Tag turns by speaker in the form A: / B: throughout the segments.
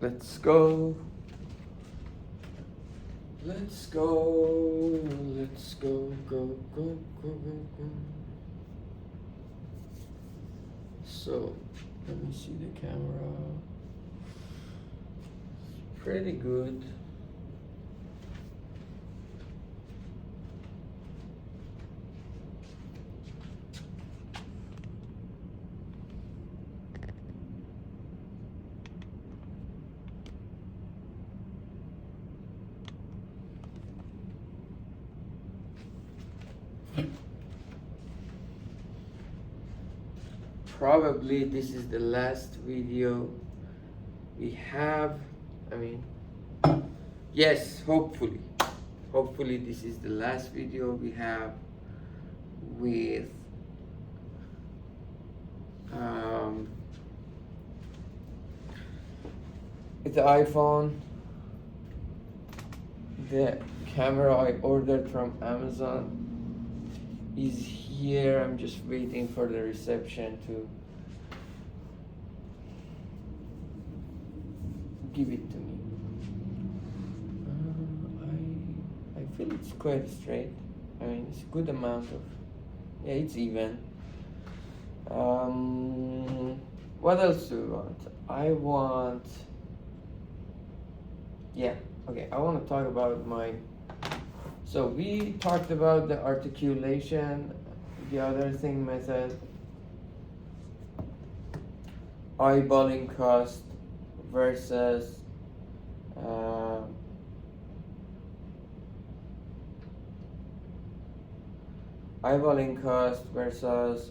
A: Let's go. Let's go. Let's go. Go, go, go, go, go. So, let me see the camera. It's pretty good. Probably this is the last video we have. I mean, yes, hopefully. Hopefully this is the last video we have with the iPhone. The camera I ordered from Amazon is here. I'm just waiting for the reception to give it to me. I feel it's quite straight. I mean, it's a good amount of, yeah, it's even. What else do we want? I want to talk about so we talked about the articulation, the other thing method, eyeballing cost versus eyeballing cost versus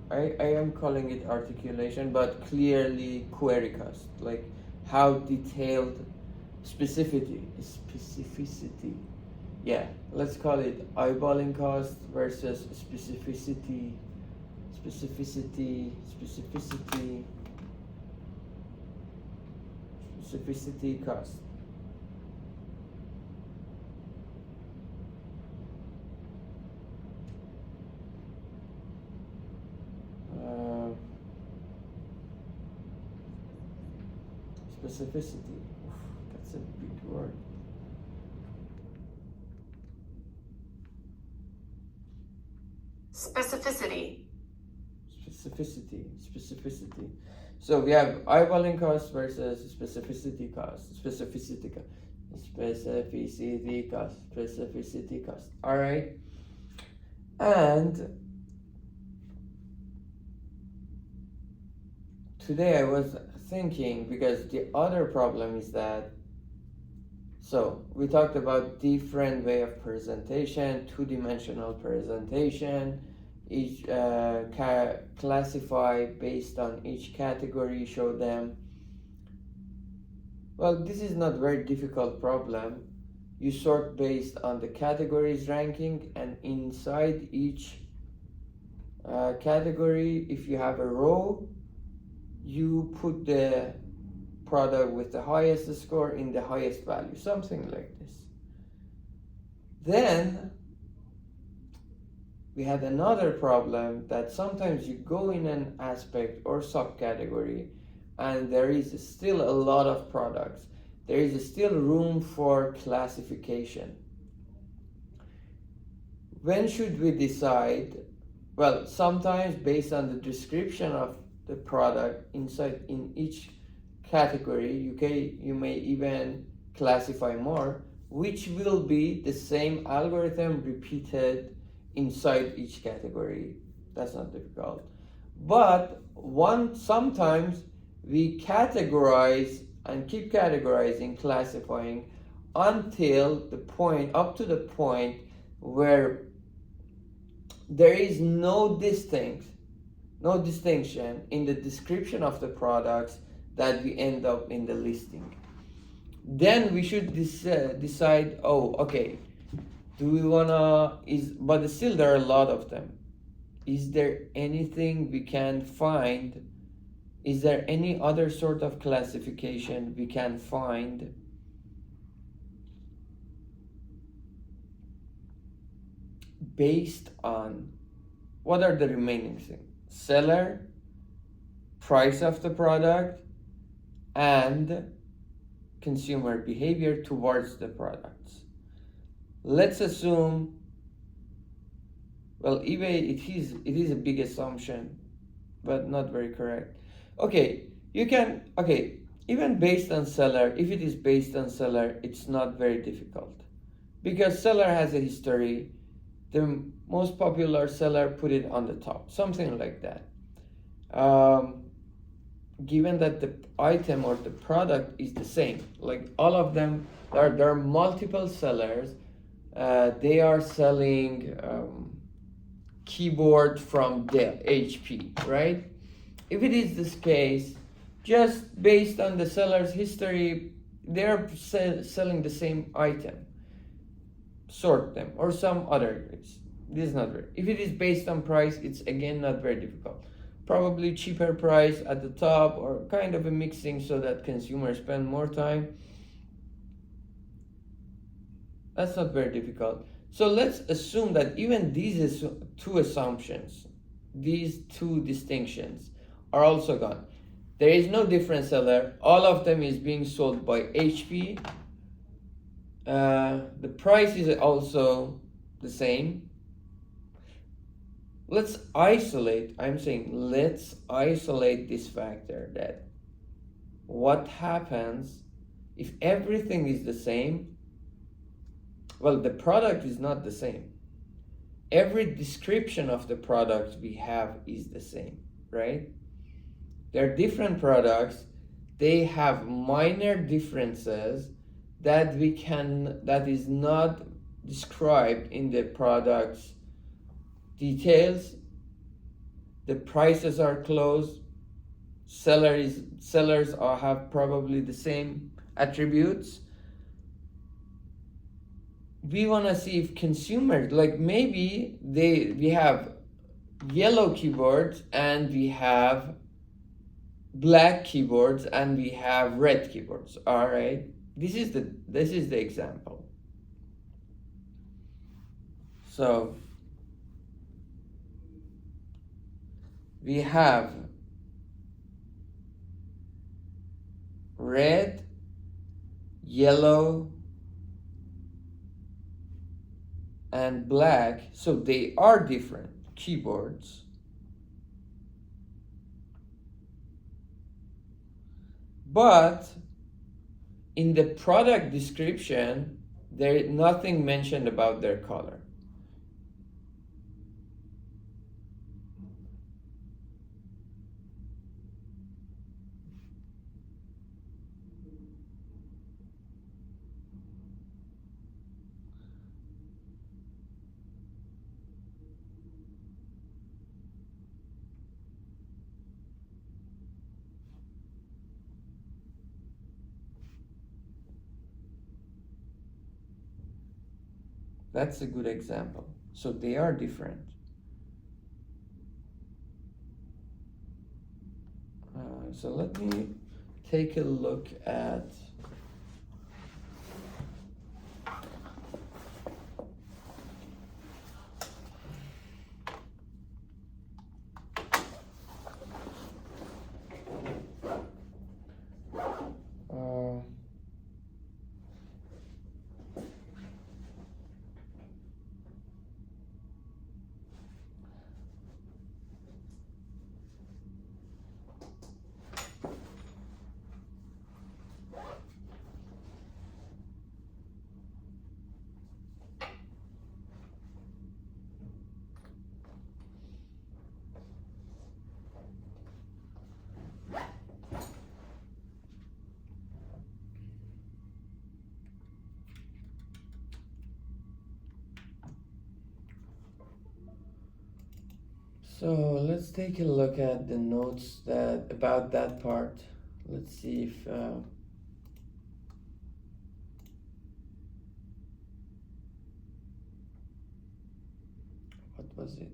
A: I am calling it articulation, but clearly query cost, like how detailed specificity. Yeah, let's call it eyeballing cost versus specificity cost. Specificity. Oof, that's a big word.
B: Specificity.
A: So we have eyeballing cost versus specificity cost. All right. And today I was thinking, because the other problem is that, so we talked about different way of presentation, two-dimensional presentation, each classify based on each category, show them. Well, this is not very difficult problem. You sort based on the categories ranking, and inside each category, if you have a row, you put the product with the highest score in the highest value, something like this. Then we had another problem that sometimes you go in an aspect or subcategory and there is still a lot of products. There is still room for classification. When should we decide? Well, sometimes based on the description of the product inside in each category, you may even classify more, which will be the same algorithm repeated inside each category. That's not difficult. But sometimes we categorize and keep categorizing, classifying until the point, up to the point where there is no distinction in the description of the products that we end up in the listing. Then we should decide, oh, okay, do we wanna, but still there are a lot of them. Is there anything we can find? Is there any other sort of classification we can find based on what are the remaining things? seller, price of the product, and consumer behavior towards the products. Let's assume, well, eBay, it is a big assumption, but not very correct. Okay, even based on seller, if it is based on seller, it's not very difficult because seller has a history. The most popular seller put it on the top, something like that. Given that the item or the product is the same, like all of them, there are multiple sellers. They are selling keyboard from Dell, HP, right? If it is this case, just based on the seller's history, they're selling the same item. Sort them or some other ways. This is not very. If it is based on price, it's again not very difficult. Probably cheaper price at the top or kind of a mixing so that consumers spend more time. That's not very difficult. So let's assume that even these two assumptions, these two distinctions are also gone. There is no different seller. All of them is being sold by HP. The price is also the same. Let's isolate this factor, that what happens if everything is the same. Well, the product is not the same. Every description of the product we have is the same, right? They're different products. They have minor differences that is not described in the product's details. The prices are close. Sellers have probably the same attributes. We want to see if consumers, like maybe we have yellow keyboards and we have black keyboards and we have red keyboards. All right, this is the example. So we have red, yellow, and black, so they are different keyboards. But in the product description, there is nothing mentioned about their color. That's a good example. So they are different. So let me take a look at So let's take a look at the notes about that part. Let's see if what was it?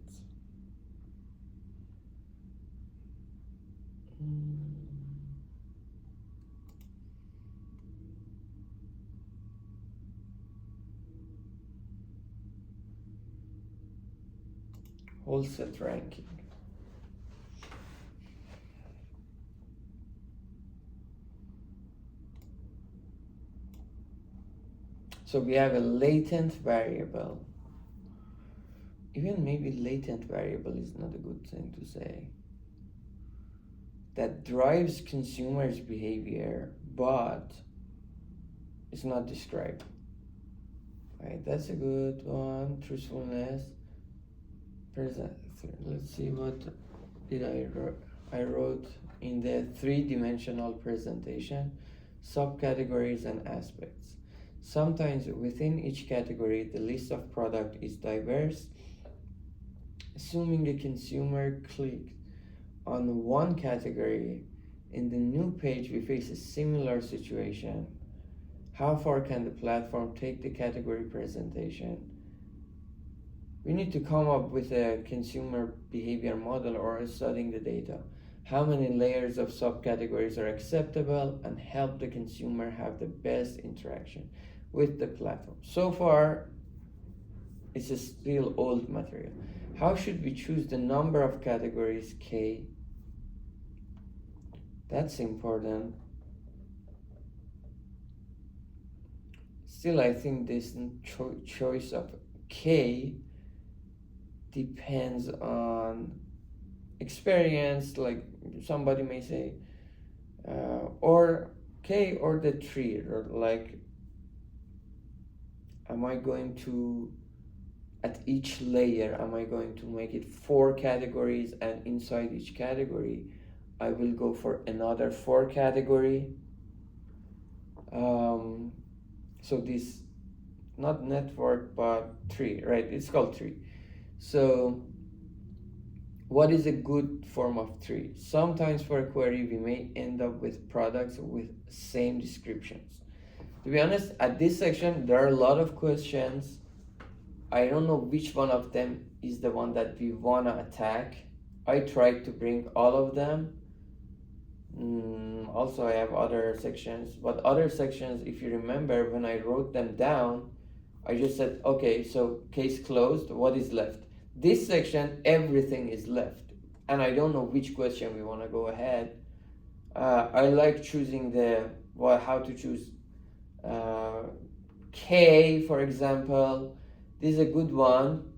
A: Whole set ranking. So we have a latent variable. Even maybe latent variable is not a good thing to say. That drives consumers' behavior, but it's not described. Right, that's a good one. Truthfulness. Let's see what did I wrote in the three-dimensional presentation. Subcategories and aspects. Sometimes within each category, the list of product is diverse. Assuming the consumer clicked on one category, in the new page we face a similar situation. How far can the platform take the category presentation? We need to come up with a consumer behavior model or studying the data. How many layers of subcategories are acceptable and help the consumer have the best interaction with the platform? So far, it's still old material. How should we choose the number of categories, K? That's important. Still, I think this choice of K depends on experience. Like somebody may say, or K or the tree, or like, am I going to, at each layer, am I going to make it 4 categories, and inside each category, I will go for another 4 category. So this, not network, but tree, right? It's called tree. So what is a good form of tree? Sometimes for a query, we may end up with products with same descriptions. To be honest, at this section, there are a lot of questions. I don't know which one of them is the one that we wanna attack. I tried to bring all of them. Also, I have other sections, but other sections, if you remember, when I wrote them down, I just said, okay, so case closed, what is left? This section, everything is left, and I don't know which question we want to go ahead. I like choosing how to choose K, for example. This is a good one,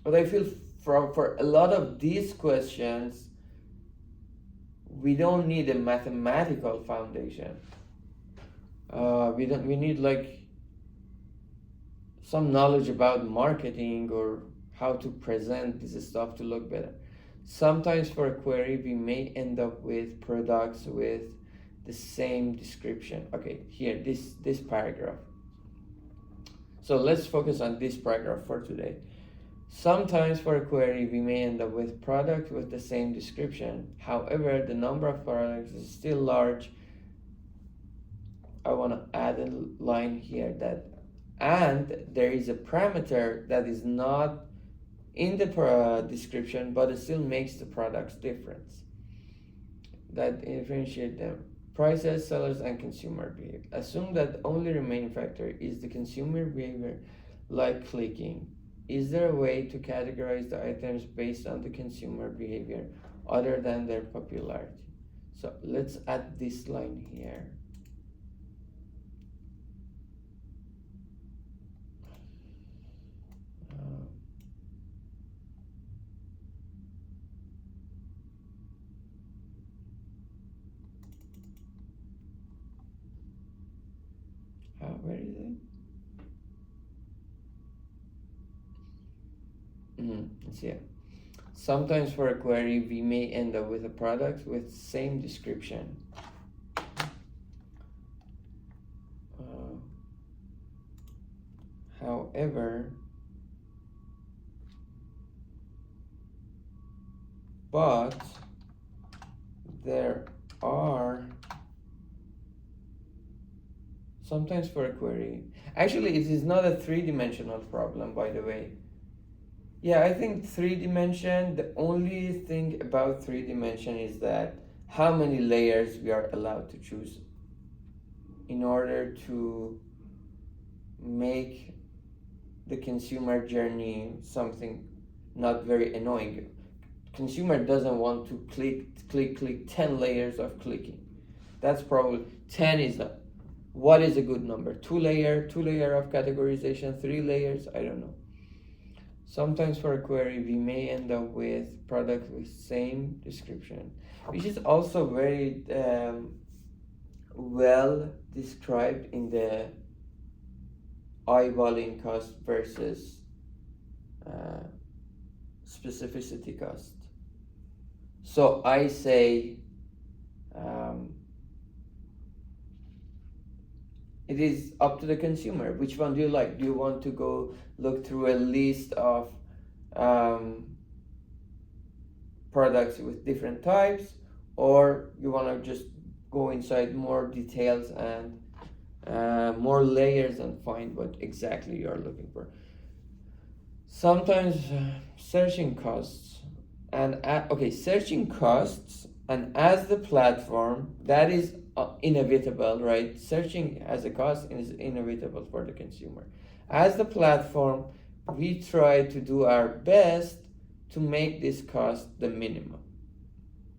A: but I feel for a lot of these questions, we don't need a mathematical foundation. We need like some knowledge about marketing or how to present this stuff to look better. Sometimes for a query, we may end up with products with the same description. Okay, here, this paragraph. So let's focus on this paragraph for today. Sometimes for a query, we may end up with product with the same description. However, the number of products is still large. I want to add a line here that, and there is a parameter that is not in the description, but it still makes the products different. That differentiate them. Prices, sellers, and consumer behavior. Assume that only remaining factor is the consumer behavior, like clicking. Is there a way to categorize the items based on the consumer behavior other than their popularity? So let's add this line here. Where is it? It's here. Sometimes for a query, we may end up with a product with same description. However, but there are sometimes for a query. Actually, it is not a 3-dimensional problem, by the way. Yeah, I think 3-dimension, the only thing about 3-dimension is that how many layers we are allowed to choose in order to make the consumer journey something not very annoying. Consumer doesn't want to click 10 layers of clicking. That's probably 10 is what is a good number? Two layer of categorization, 3 layers, I don't know. Sometimes for a query we may end up with product with same description, which is also very well described in the eyeballing cost versus specificity cost. So I say it is up to the consumer. Which one do you like? Do you want to go look through a list of products with different types, or you want to just go inside more details and more layers and find what exactly you are looking for? Sometimes searching costs and searching costs, and as the platform, that is inevitable, right? Searching as a cost is inevitable for the consumer. As the platform, we try to do our best to make this cost the minimum.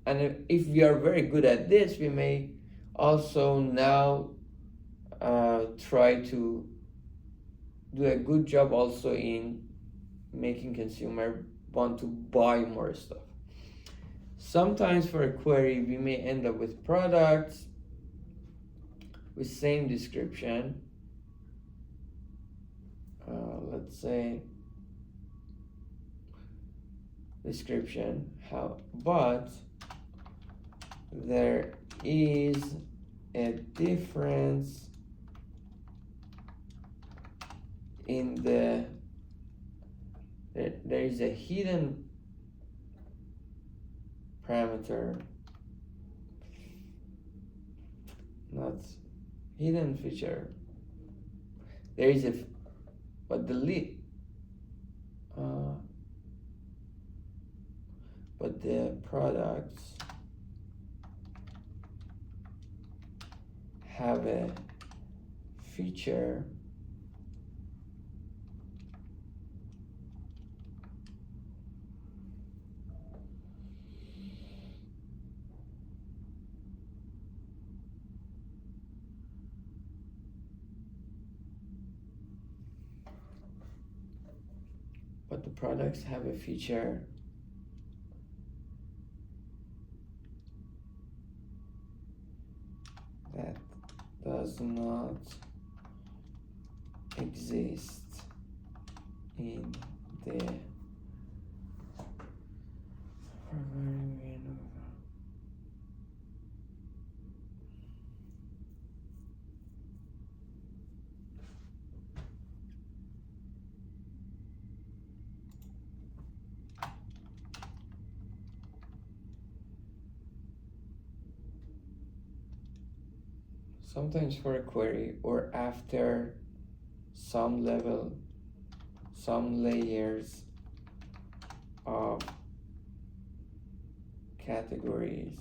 A: And if we are very good at this, we may also now try to do a good job also in making consumer want to buy more stuff. Sometimes for a query, we may end up with products with same description. Let's say description, but there is a difference in the there is a hidden parameter, not hidden feature. There is but the products have a feature that does not exist in the sometimes for a query, or after some layers of categories,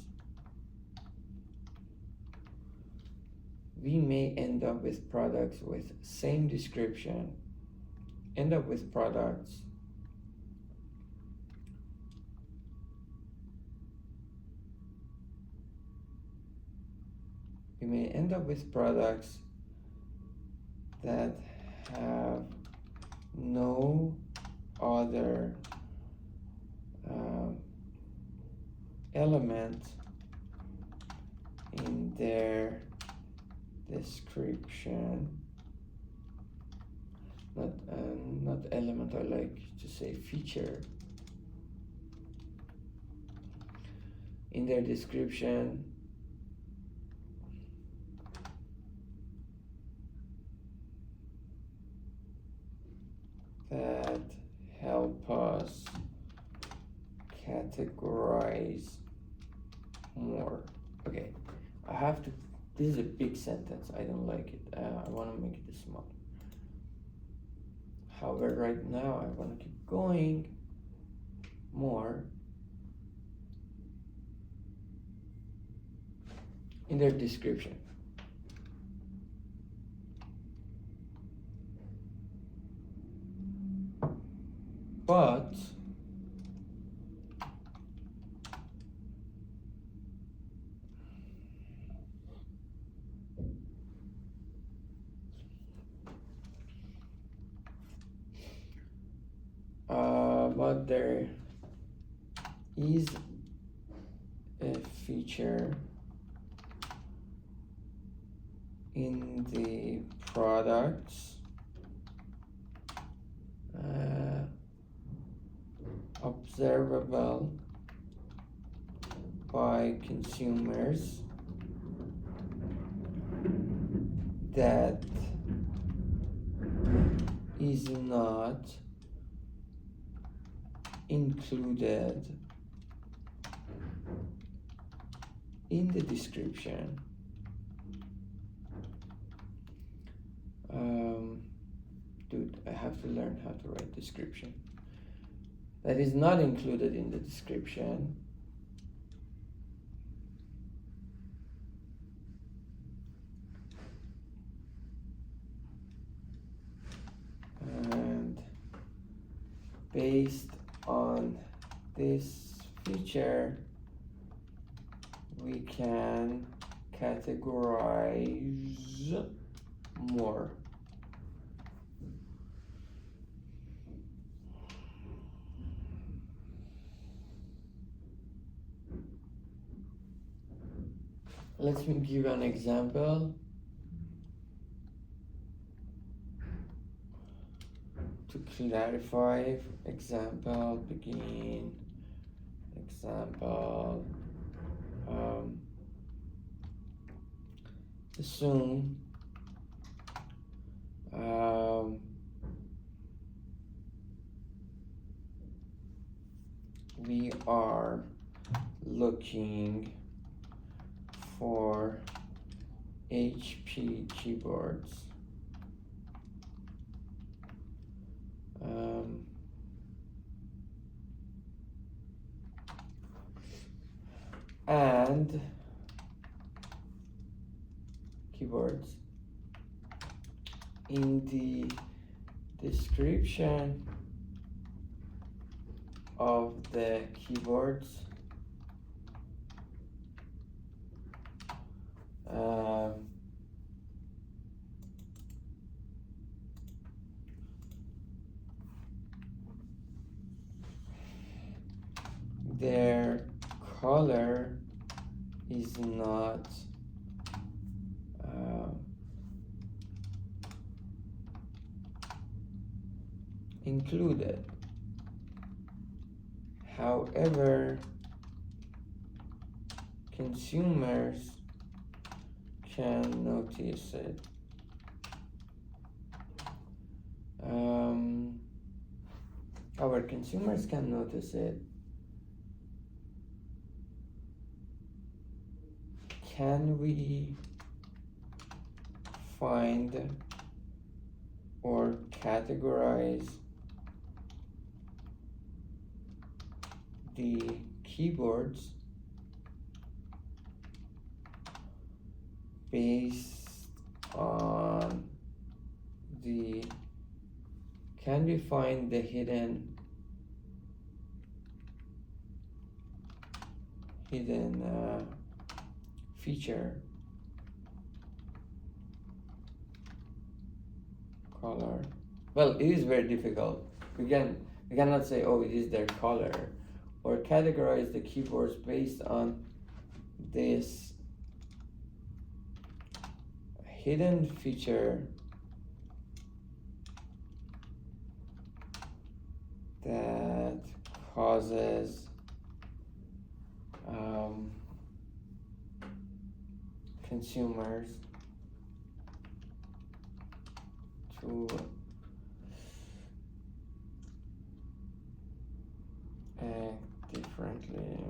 A: we may end up with products with same description, we may end up with products that have no other element in their description, not element, I like to say feature, in their description that help us categorize more. Okay, I have to, this is a big sentence, I don't like it. I want to make it small. However, right now I want to keep going more. In their description. But but there is a feature in the products observable by consumers that is not included in the description. Dude, I have to learn how to write description. That is not included in the description. And based on this feature, we can categorize more. Let me give an example to clarify. Example, begin, example, assume we are looking for HP keyboards. And keyboards. In the description of the keyboards, their color is not included. However, consumers can notice it. Our consumers can notice it. Can we find or categorize the keyboards based on the, can we find the hidden feature color? Well, it is very difficult. We cannot say, oh, it is their color, or categorize the keyboards based on this hidden feature that causes consumers to act differently.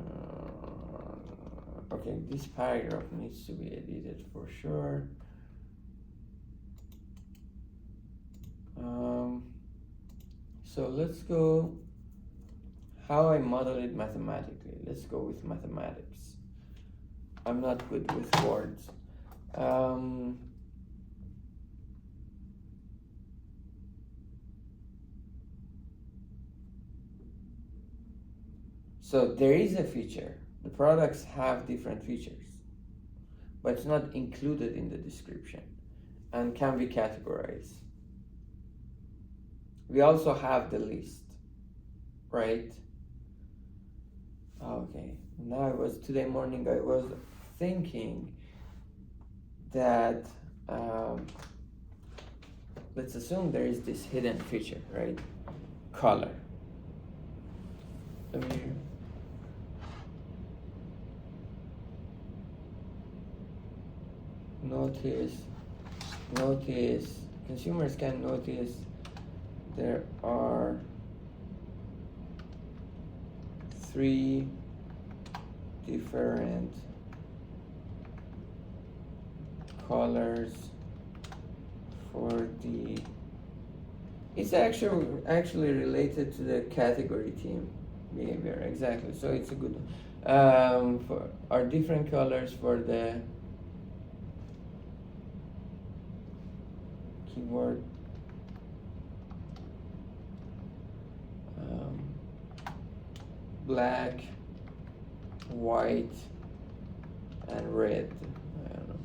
A: Okay, this paragraph needs to be edited for sure. So let's go how I model it mathematically. Let's go with mathematics. I'm not good with words. So there is a feature. The products have different features, but it's not included in the description and can be categorized. We also have the list. right? Okay, now today morning I was thinking that let's assume there is this hidden feature, right? Color. Let me notice, consumers can notice there are 3 different colors for the, it's actually related to the category team behavior, exactly, so it's a good one. For are different colors for the keyword black, white, and red. I don't know.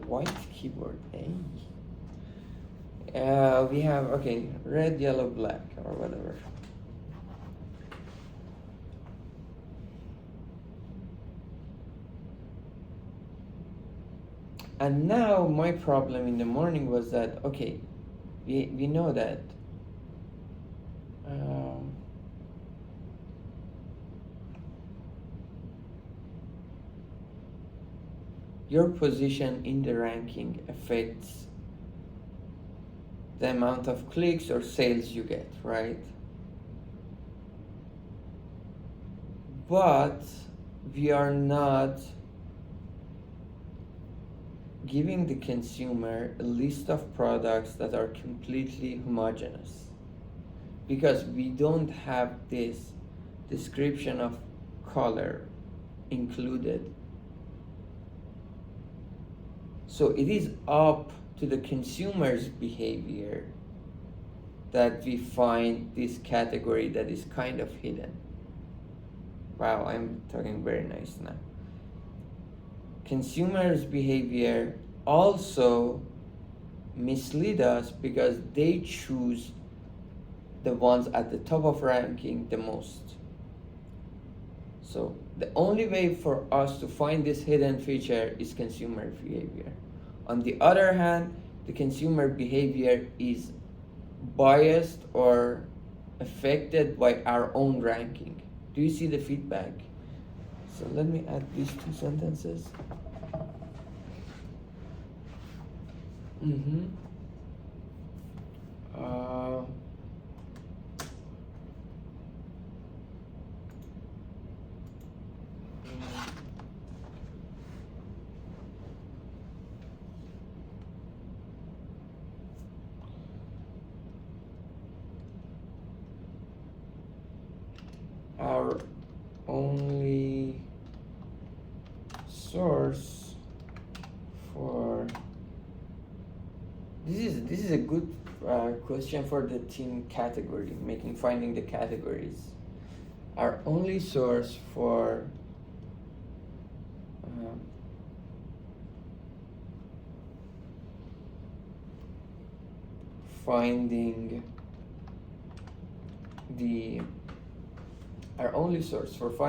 A: White keyboard, eh? We have, okay, red, yellow, black, or whatever. And now my problem in the morning was that, okay, we know that your position in the ranking affects the amount of clicks or sales you get, right? But we are not giving the consumer a list of products that are completely homogeneous, because we don't have this description of color included. So it is up to the consumer's behavior that we find this category that is kind of hidden. Wow, I'm talking very nice now. Consumers' behavior also mislead us because they choose the ones at the top of ranking the most. So the only way for us to find this hidden feature is consumer behavior. On the other hand, the consumer behavior is biased or affected by our own ranking. Do you see the feedback? So let me add these 2 sentences. Our only source for this is a good question for the team category, finding the categories. Our only source for finding the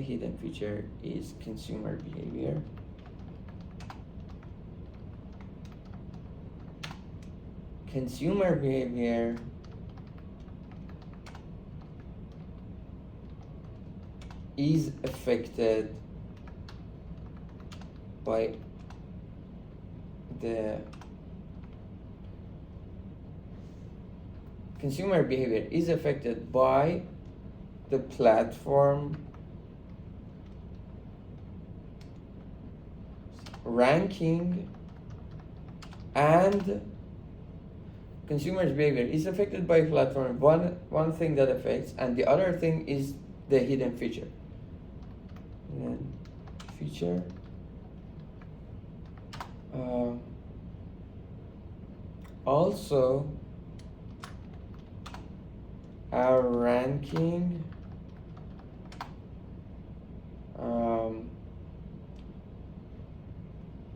A: hidden feature is consumer behavior. Consumer behavior is affected by the platform ranking, and consumers' behavior is affected by platform. One thing that affects, and the other thing is the hidden feature. Also, our ranking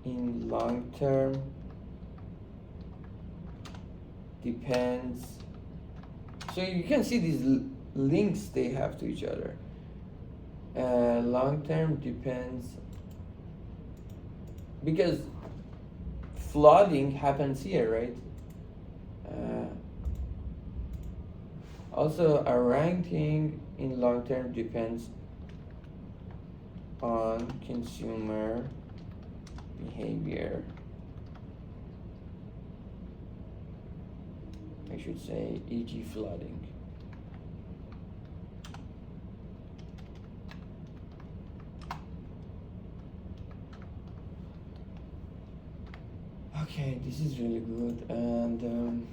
A: in long term depends. So you can see these links they have to each other. Long term depends because flooding happens here, right? Also, our ranking in long term depends on consumer behavior. I should say, e.g., flooding. Okay, this is really good, and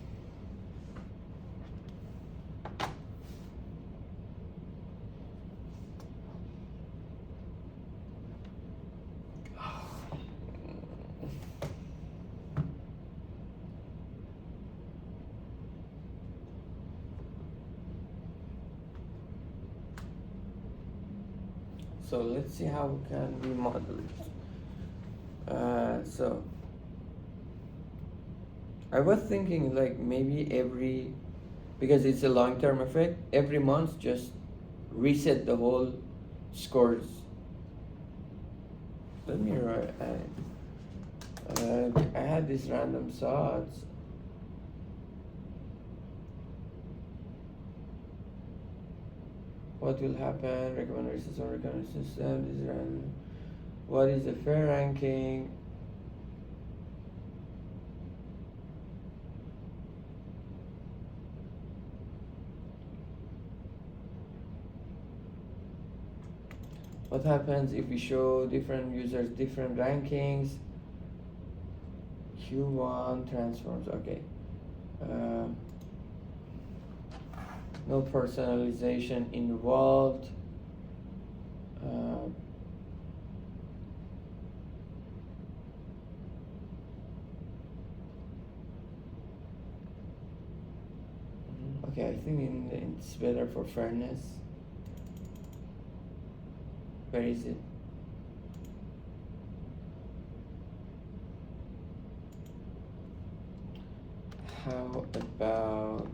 A: so let's see how can we model it. So I was thinking like maybe because it's a long-term effect, every month just reset the whole scores. Let me write. I had these random thoughts. What will happen? Recommended system. This is random. What is the fair ranking? What happens if we show different users different rankings? Q1 transforms. Okay. No personalization involved. Okay, I think it's better for fairness. Where is it? How about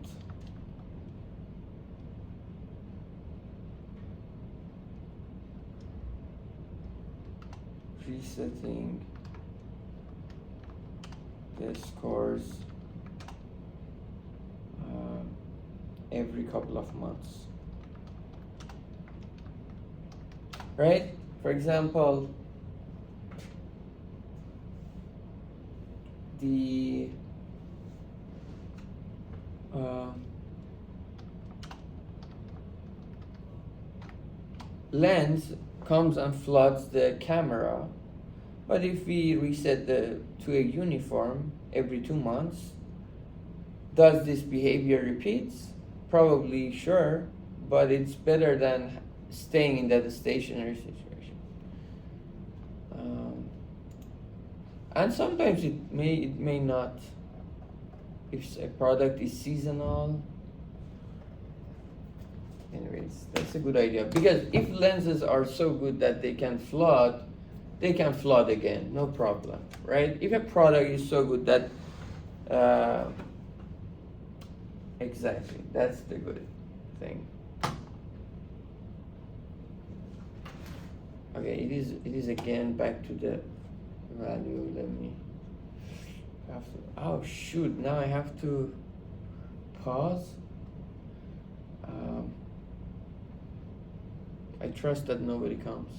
A: resetting the scores every couple of months? Right? For example, the lens comes and floods the camera, but if we reset to a uniform every 2 months, does this behavior repeats? Probably sure, but it's better than staying in that stationary situation. And sometimes it may not. If a product is seasonal, anyways, that's a good idea, because if lenses are so good that they can flood again, no problem, right? If a product is so good that exactly, that's the good thing. Okay, it is again back to the value. Let me have to, oh shoot, now I have to pause. I trust that nobody comes.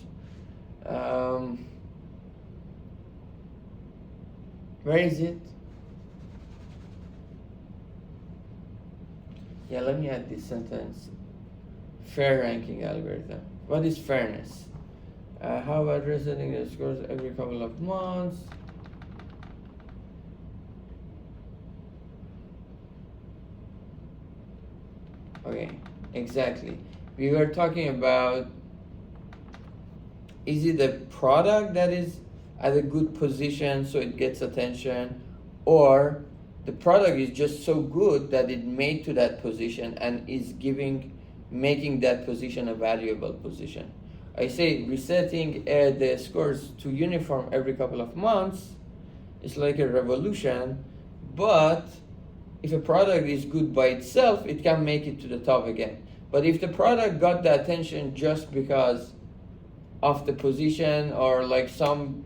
A: Where is it? Yeah, let me add this sentence. Fair ranking algorithm. What is fairness? How about resetting the scores every couple of months? Okay, exactly. We were talking about, is it the product that is at a good position so it gets attention, or the product is just so good that it made to that position and is making that position a valuable position. I say resetting the scores to uniform every couple of months is like a revolution, but if a product is good by itself, it can make it to the top again. But if the product got the attention just because of the position or like some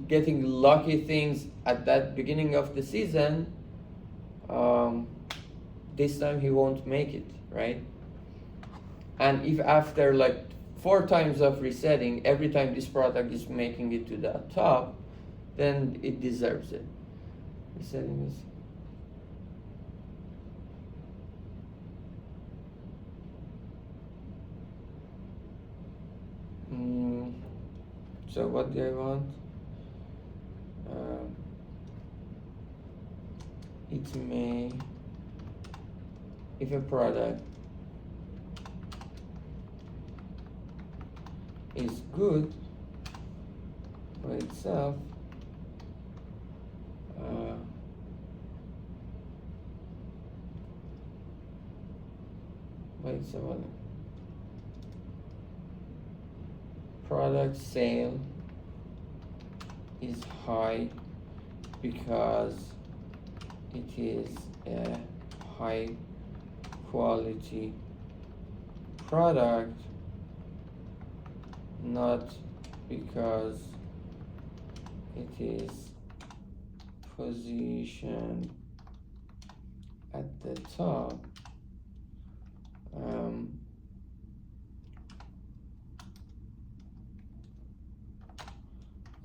A: getting lucky things at that beginning of the season, this time he won't make it, right? And if after like 4 times of resetting, every time this product is making it to the top, then it deserves it. Resetting is so what do I want? It may, if a product is good by itself, product sale is high because it is a high quality product, not because it is positioned at the top.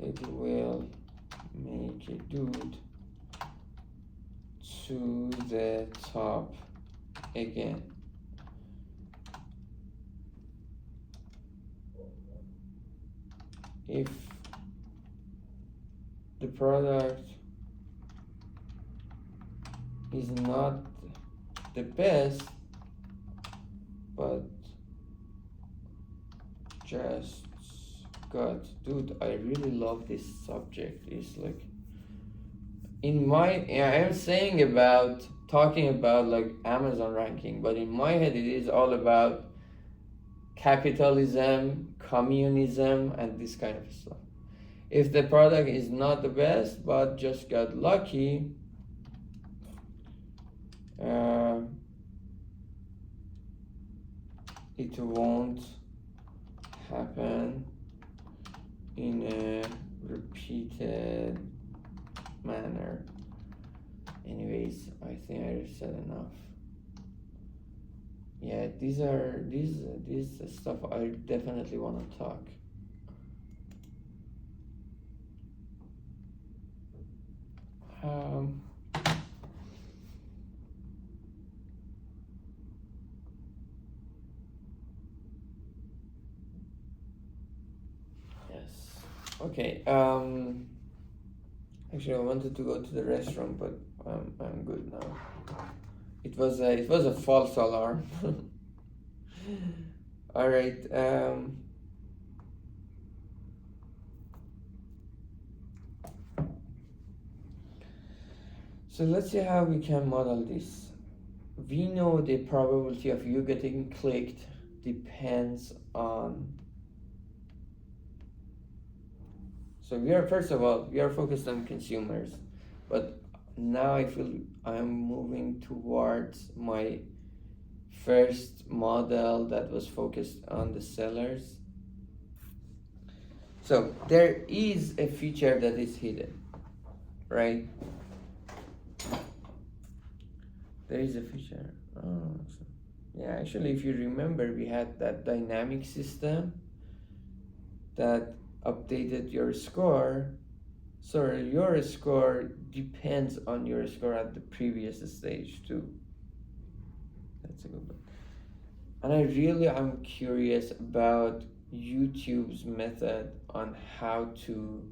A: It will make it dude to the top again. If the product is not the best, but just got, dude, I really love this subject. It's like in my, I am saying about talking about like Amazon ranking, but in my head it is all about capitalism, communism, and this kind of stuff. If the product is not the best but just got lucky, it won't happen in a repeated manner. Anyways, I think I said enough. Yeah, these stuff I definitely want to talk. Yes. Okay. Actually, I wanted to go to the restroom, but I'm good now. It was a false alarm. All right. So let's see how we can model this. We know the probability of you getting clicked depends on. So first of all, we are focused on consumers, but now I feel I'm moving towards my first model that was focused on the sellers. So there is a feature that is hidden, right? There is a feature. Oh, yeah, actually, if you remember, we had that dynamic system that updated your score. So your score depends on your score at the previous stage too. That's a good one. And I'm curious about YouTube's method on how to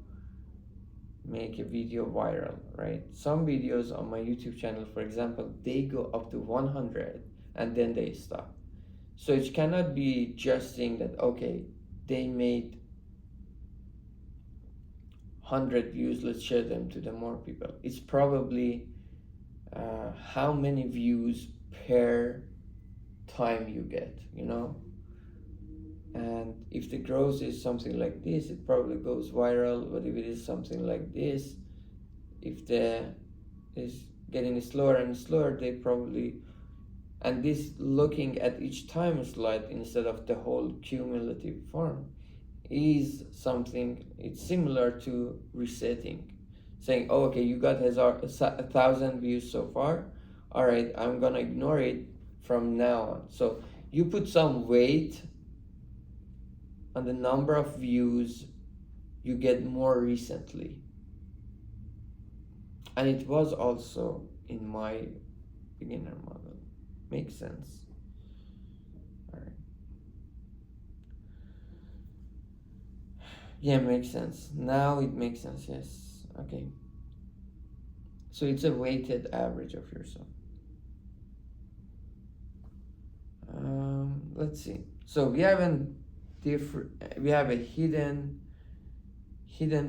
A: make a video viral, right? Some videos on my YouTube channel, for example, they go up to 100 and then they stop. So it cannot be just saying that, okay, they made 100 views, let's share them to the more people. It's probably how many views per time you get, you know. And if the growth is something like this, it probably goes viral. But if it is something like this, if the is getting slower and slower, they probably, and this looking at each time slide instead of the whole cumulative form is something, it's similar to resetting, saying, oh, okay, you got 1,000 views so far, all right, I'm gonna ignore it from now on. So you put some weight on the number of views you get more recently. And it was also in my beginner model. Makes sense. All right. Yeah, makes sense. Now it makes sense, yes. Okay. So it's a weighted average of yourself. Let's see. So we have a hidden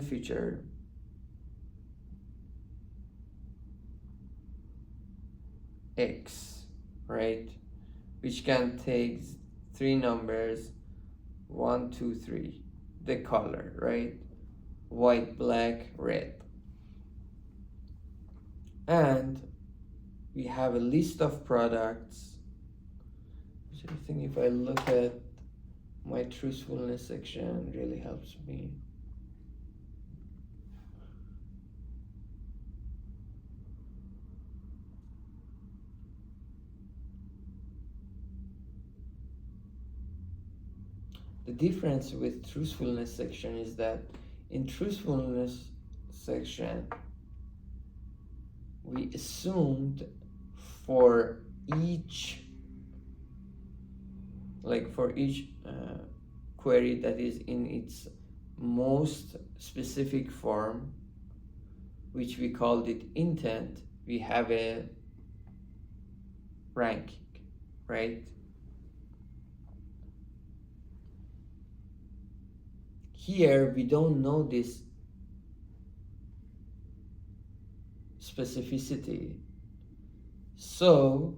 A: feature X, right? Which can take three numbers, 1, 2, 3, the color, right? White, black, red. And we have a list of products, which I think if I look at my truthfulness section, really helps me. The difference with truthfulness section is that in truthfulness section, we assumed for each query that is in its most specific form, which we called it intent, we have a ranking, right? Here we don't know this specificity, so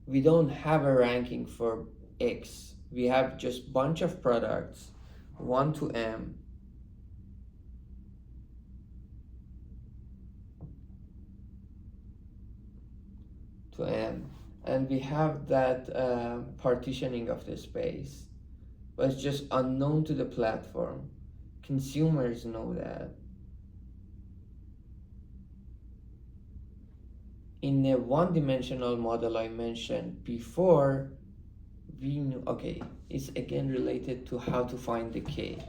A: we don't have a ranking for X. We have just bunch of products, 1 to M, and we have that partitioning of the space, but it's just unknown to the platform. Consumers know that. In a one-dimensional model I mentioned before, we knew, okay, it's again related to how to find the K.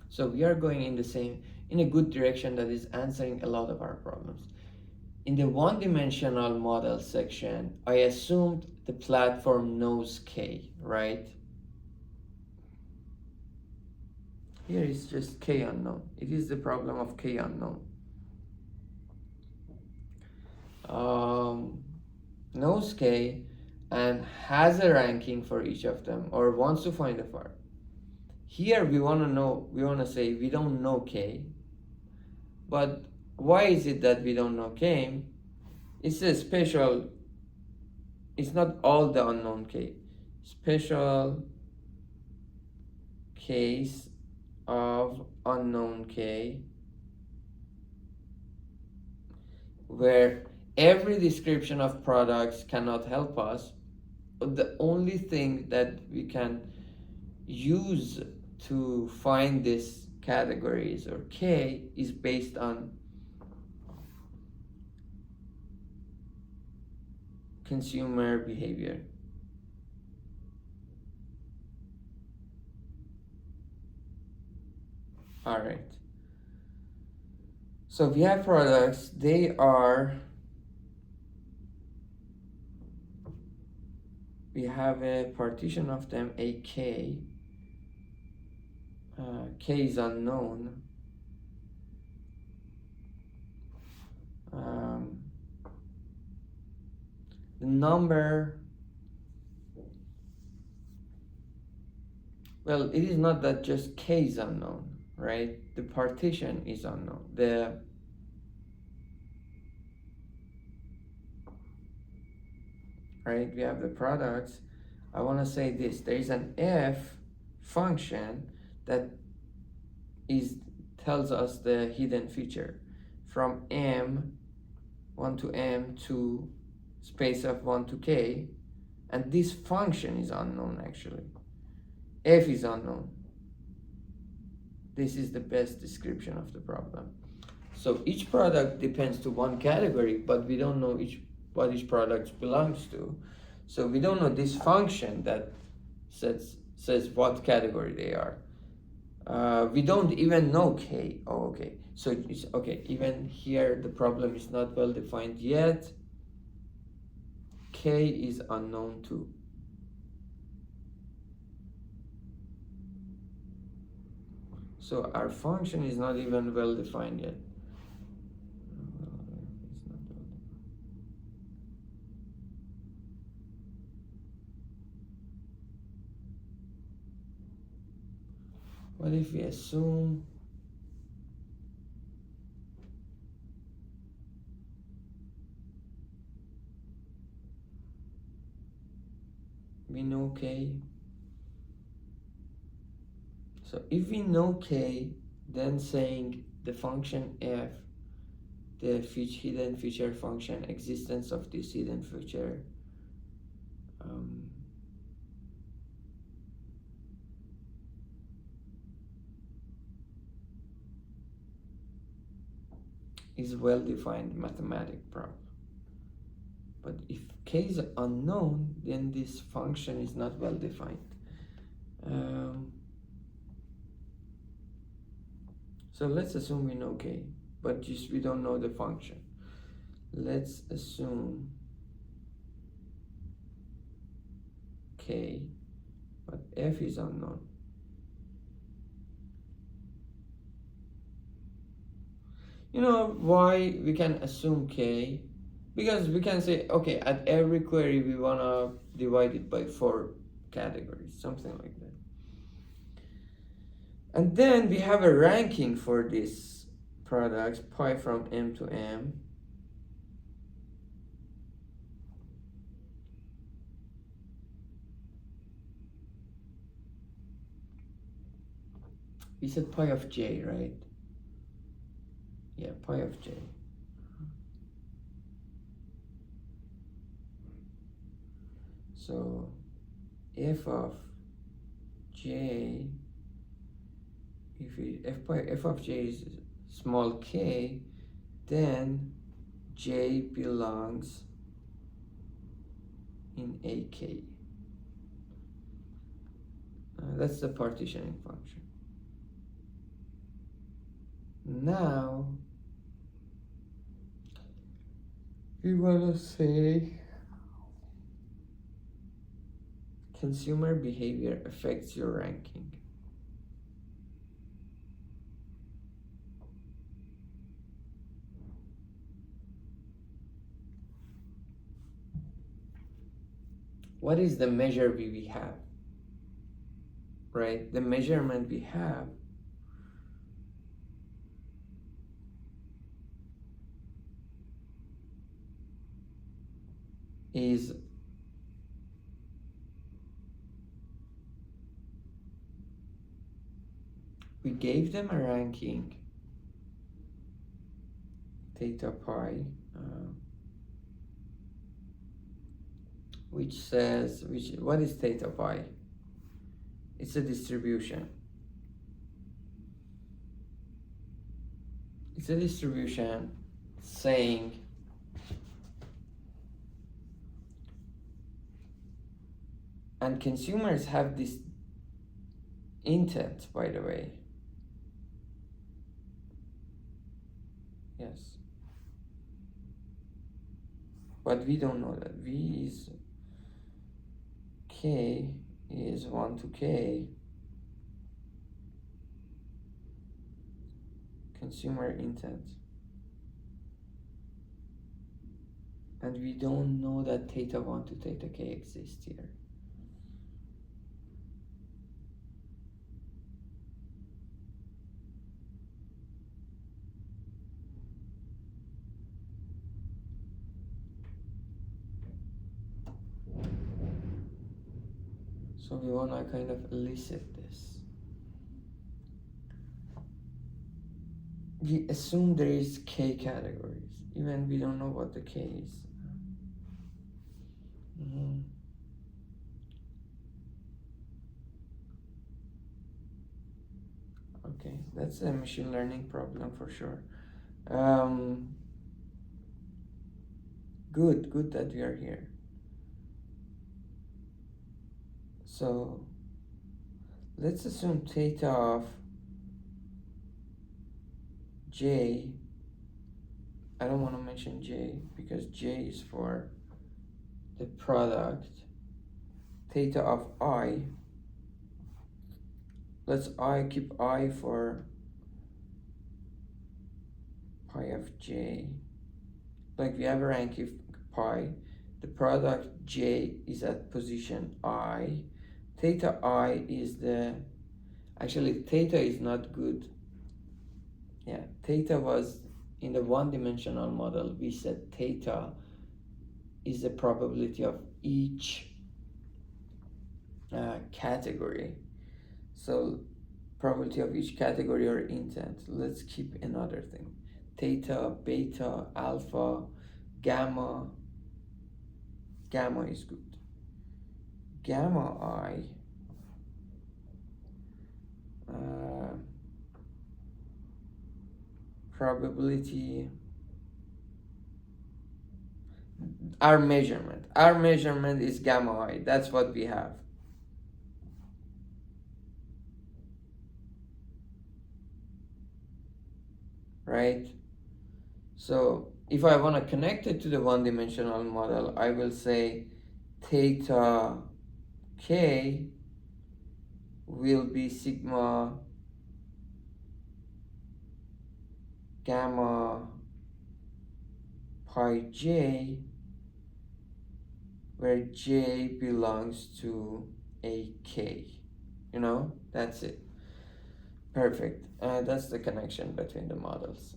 A: So we are going in a good direction that is answering a lot of our problems. In the one-dimensional model section, I assumed the platform knows K, right? Here is just K unknown. It is the problem of K unknown. Knows K and has a ranking for each of them, or wants to find a far. Here we want to say we don't know K, but why is it that we don't know K? It's a special, it's not all the unknown K, special case of unknown K, where every description of products cannot help us. The only thing that we can use to find these categories or K is based on consumer behavior. All right. So we have products, we have a partition of them, a K. K is unknown. The number, well, it is not that just K is unknown, right? The partition is unknown. Right, we have the products. I want to say this: there is an f function that tells us the hidden feature from m1 to m2 space of 1 to k, and this function is unknown. Actually, f is unknown. This is the best description of the problem. So each product depends to one category, but we don't know what each product belongs to. So we don't know this function that says what category they are. We don't even know k. Oh, okay. So it's okay. Even here, the problem is not well defined yet. K is unknown too. So our function is not even well defined yet. What if we assume we know k? So if we know k, then saying the function f, the hidden feature function, existence of this hidden feature, is well-defined mathematic problem. But if k is unknown, then this function is not well-defined. So let's assume we know k, but just we don't know the function. Let's assume k, but f is unknown. You know why we can assume k? Because we can say, okay, at every query we wanna divide it by 4 categories, something like that. And then we have a ranking for these products, pi from m to m. We said pi of j, right? Yeah, pi of j. So f of j, if of j is small k, then j belongs in ak. That's the partitioning function. Now we want to say consumer behavior affects your ranking. What is the measure we have? Right? The measurement we have is we gave them a ranking theta pi, which says what is theta pi? It's a distribution. It's a distribution saying and consumers have this intent, by the way. Yes. But we don't know that. V is k is 1 to k. Consumer intent. And we don't know that theta 1 to theta k exists here. So we want to kind of elicit this. We assume there is K categories, even we don't know what the K is. Okay, that's a machine learning problem for sure. Good that we are here. So let's assume theta of J. I don't want to mention J because J is for the product. Theta of I. Let's keep I for pi of J. Like we have a rank of pi. The product J is at position I. Theta I is actually theta is not good. Yeah, theta was in the one-dimensional model. We said theta is the probability of each category. So probability of each category or intent. Let's keep another thing. Theta, beta, alpha, gamma. Gamma is good. Gamma I. Probability. Our measurement is gamma I. That's what we have. Right? So if I want to connect it to the one-dimensional model, I will say theta K will be sigma gamma pi J, where J belongs to a K. You know, that's it. Perfect. That's the connection between the models.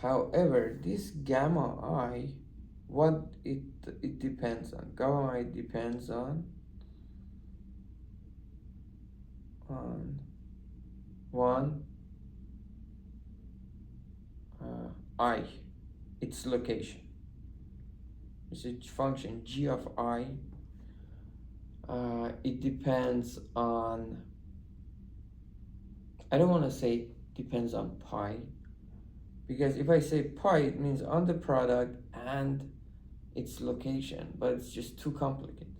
A: However, this gamma I, what it depends on? Gamma I depends on one I, its location. It's a function g of I. It depends on, I don't want to say depends on pi, because if I say pi, it means on the product and its location, but it's just too complicated.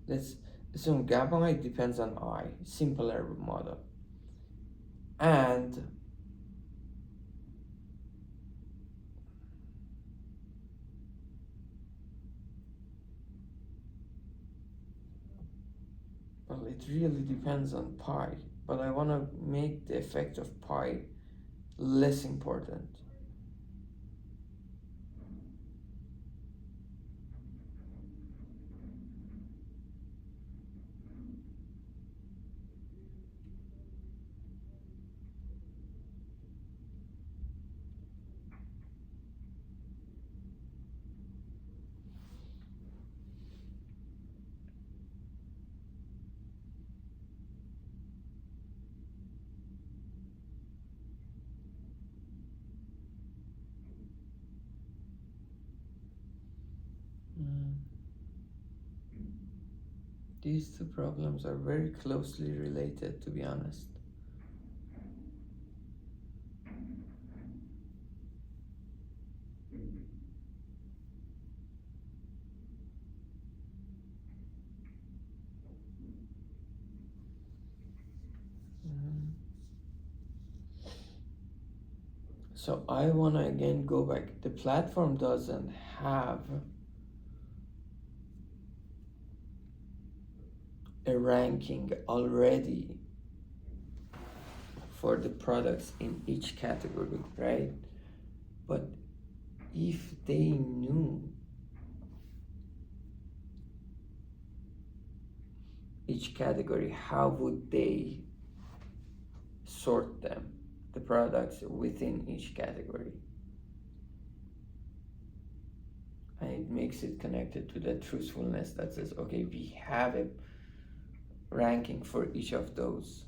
A: Let's assume gamma I depends on I, simpler model. And well, it really depends on pi, but I want to make the effect of pi less important. These two problems are very closely related, to be honest. So I want to again go back. The platform doesn't have a ranking already for the products in each category, right? But if they knew each category, how would they sort them, the products within each category? And it makes it connected to the truthfulness that says, okay, we have a ranking for each of those.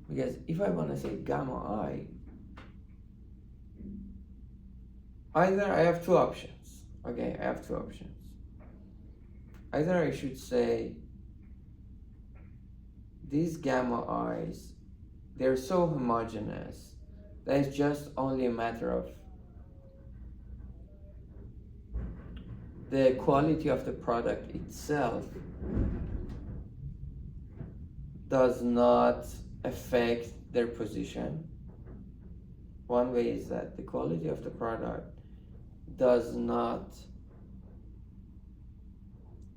A: Because if I want to say gamma I, either I have two options. Okay, I have two options. Either I should say these gamma i's, they're so homogeneous that it's just only a matter of the quality of the product itself does not affect their position. One way is that the quality of the product does not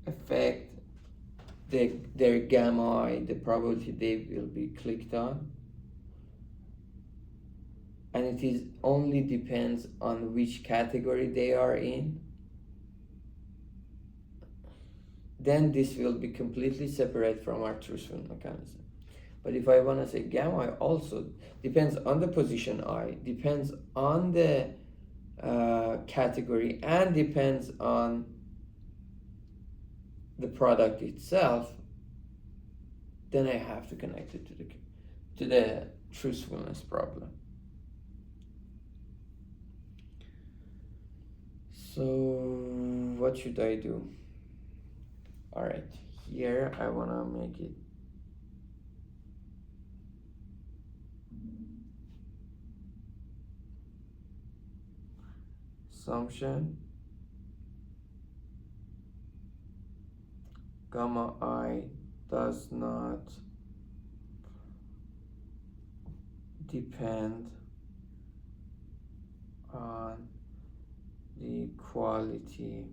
A: affect their gamma I, the probability they will be clicked on, and it is only depends on which category they are in. Then this will be completely separate from our truthful mechanism. But if I want to say gamma I also depends on the position I, depends on the category, and depends on the product itself, then I have to connect it to the truthfulness problem. So what should I do? All right, here I want to make it assumption gamma I does not depend on the quality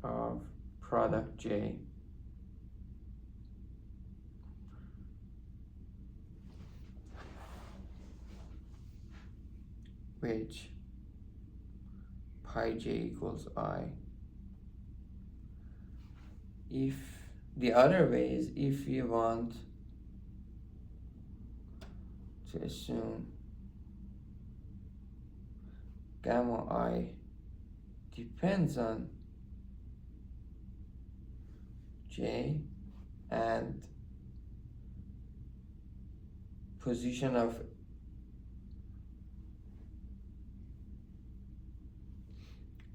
A: of product J which pi j equals I. If the other way is if you want to assume gamma I depends on J and position of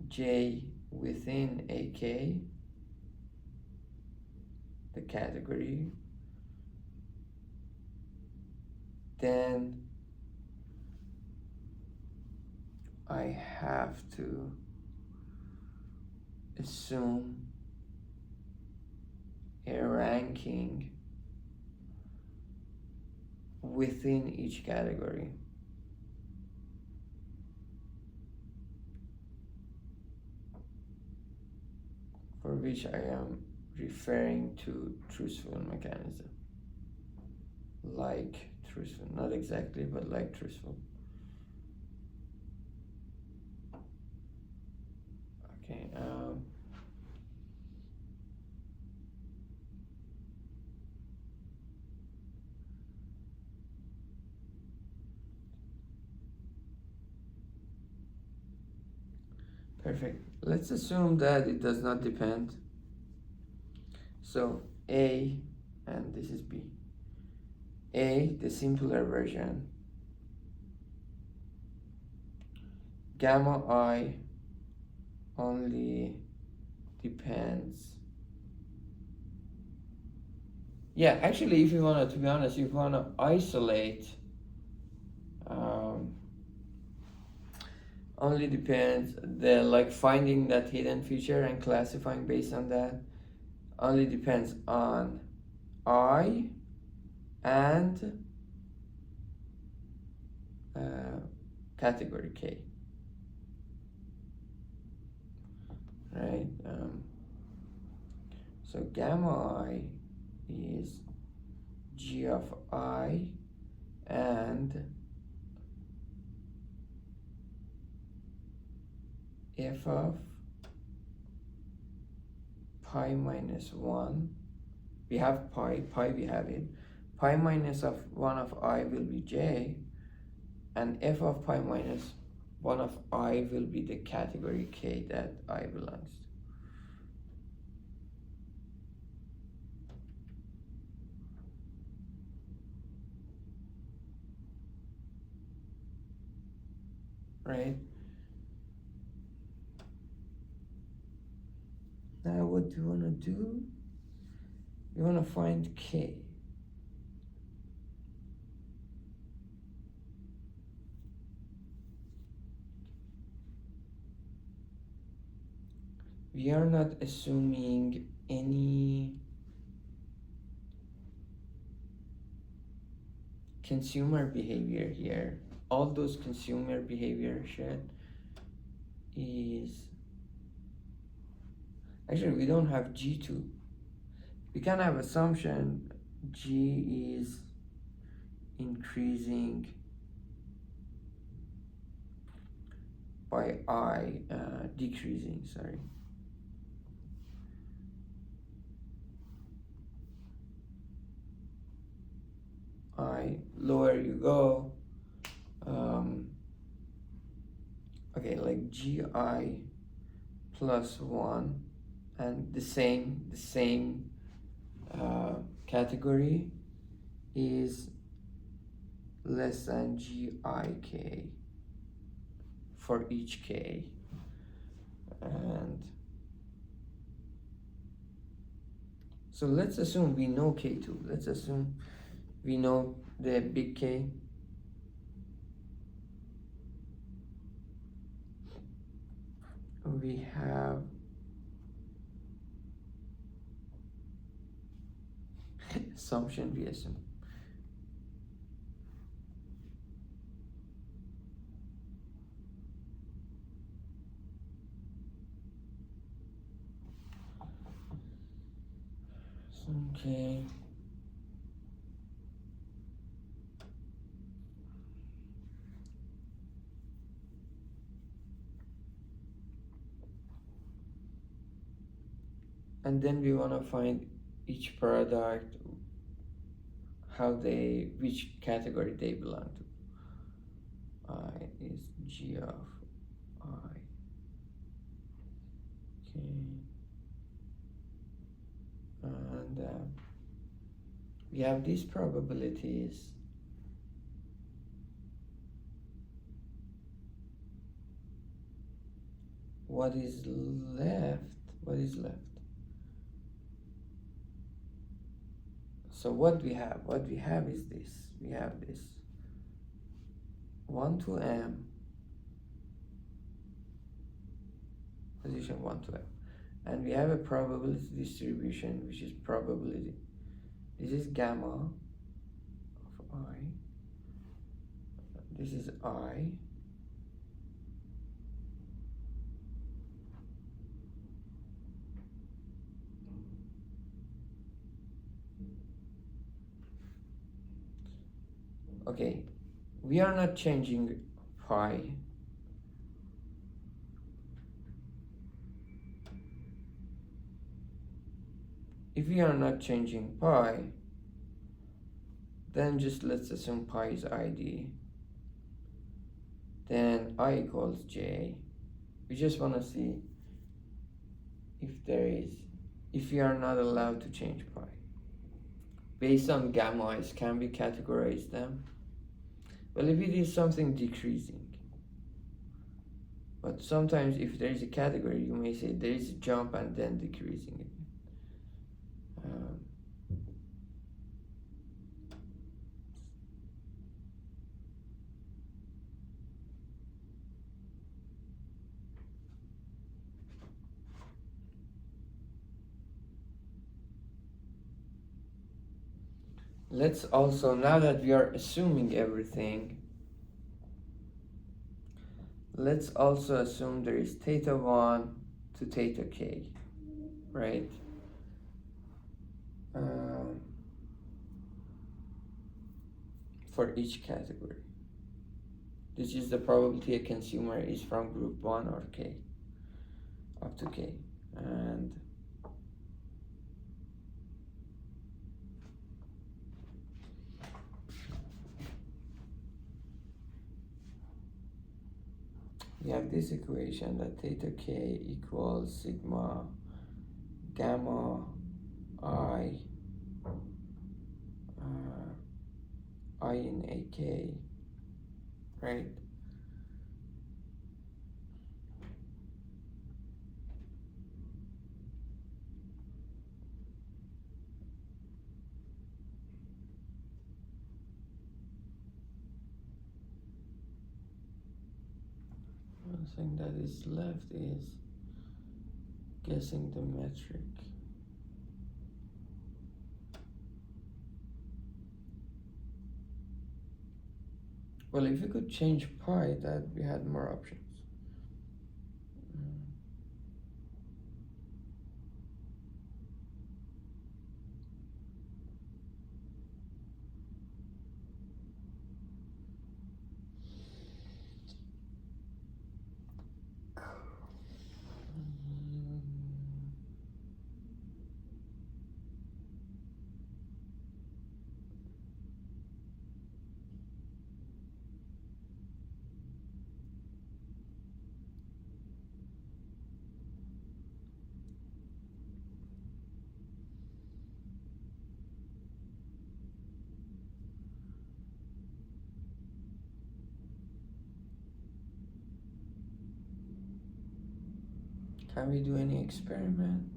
A: J within AK, the category, then I have to assume a ranking within each category. For which I am referring to truthful mechanism. Like truthful, not exactly, but like truthful. Okay, perfect. Let's assume that it does not depend. So A, and this is B. A, the simpler version, gamma I only depends. Yeah, actually, if you want to be honest, if you want to isolate, only depends, the like finding that hidden feature and classifying based on that only depends on I and category K, right? So gamma I is G of I and f of pi minus 1, we have pi we have it, pi minus of 1 of I will be j, and f of pi minus 1 of I will be the category K that I belongs to. Right? Now what do you want to do? You want to find K. We are not assuming any consumer behavior here. All those consumer behavior shit is, actually we don't have G2. We can have assumption G is increasing by I, decreasing, sorry. I, lower you go, okay, like GI plus 1, and the same category is less than GIK for each K. And so let's assume we know K2. Let's assume we know the big K. We have assumption, we assume. Okay. And then we want to find each product, which category they belong to. I is G of I. Okay. And we have these probabilities. What is left? What is left? So what we have? What we have is this. We have this 1 to m, position 1 to m. And we have a probability distribution, which is probability. This is gamma of I. This is I. Okay, we are not changing pi. If we are not changing pi, then just let's assume pi is ID. Then I equals J. We just want to see if we are not allowed to change pi. Based on gammas, can we categorize them? Well, if it is something decreasing, but sometimes if there is a category, you may say there is a jump and then decreasing it. Let's also, now that we are assuming everything, let's also assume there is theta 1 to theta k, right? for each category. This is the probability a consumer is from group 1 or K, up to K. And we have this equation that theta K equals sigma gamma I I in AK, right? One thing that is left is guessing the metric. Well, if you could change pi, that we had more options. Can we do any experiment?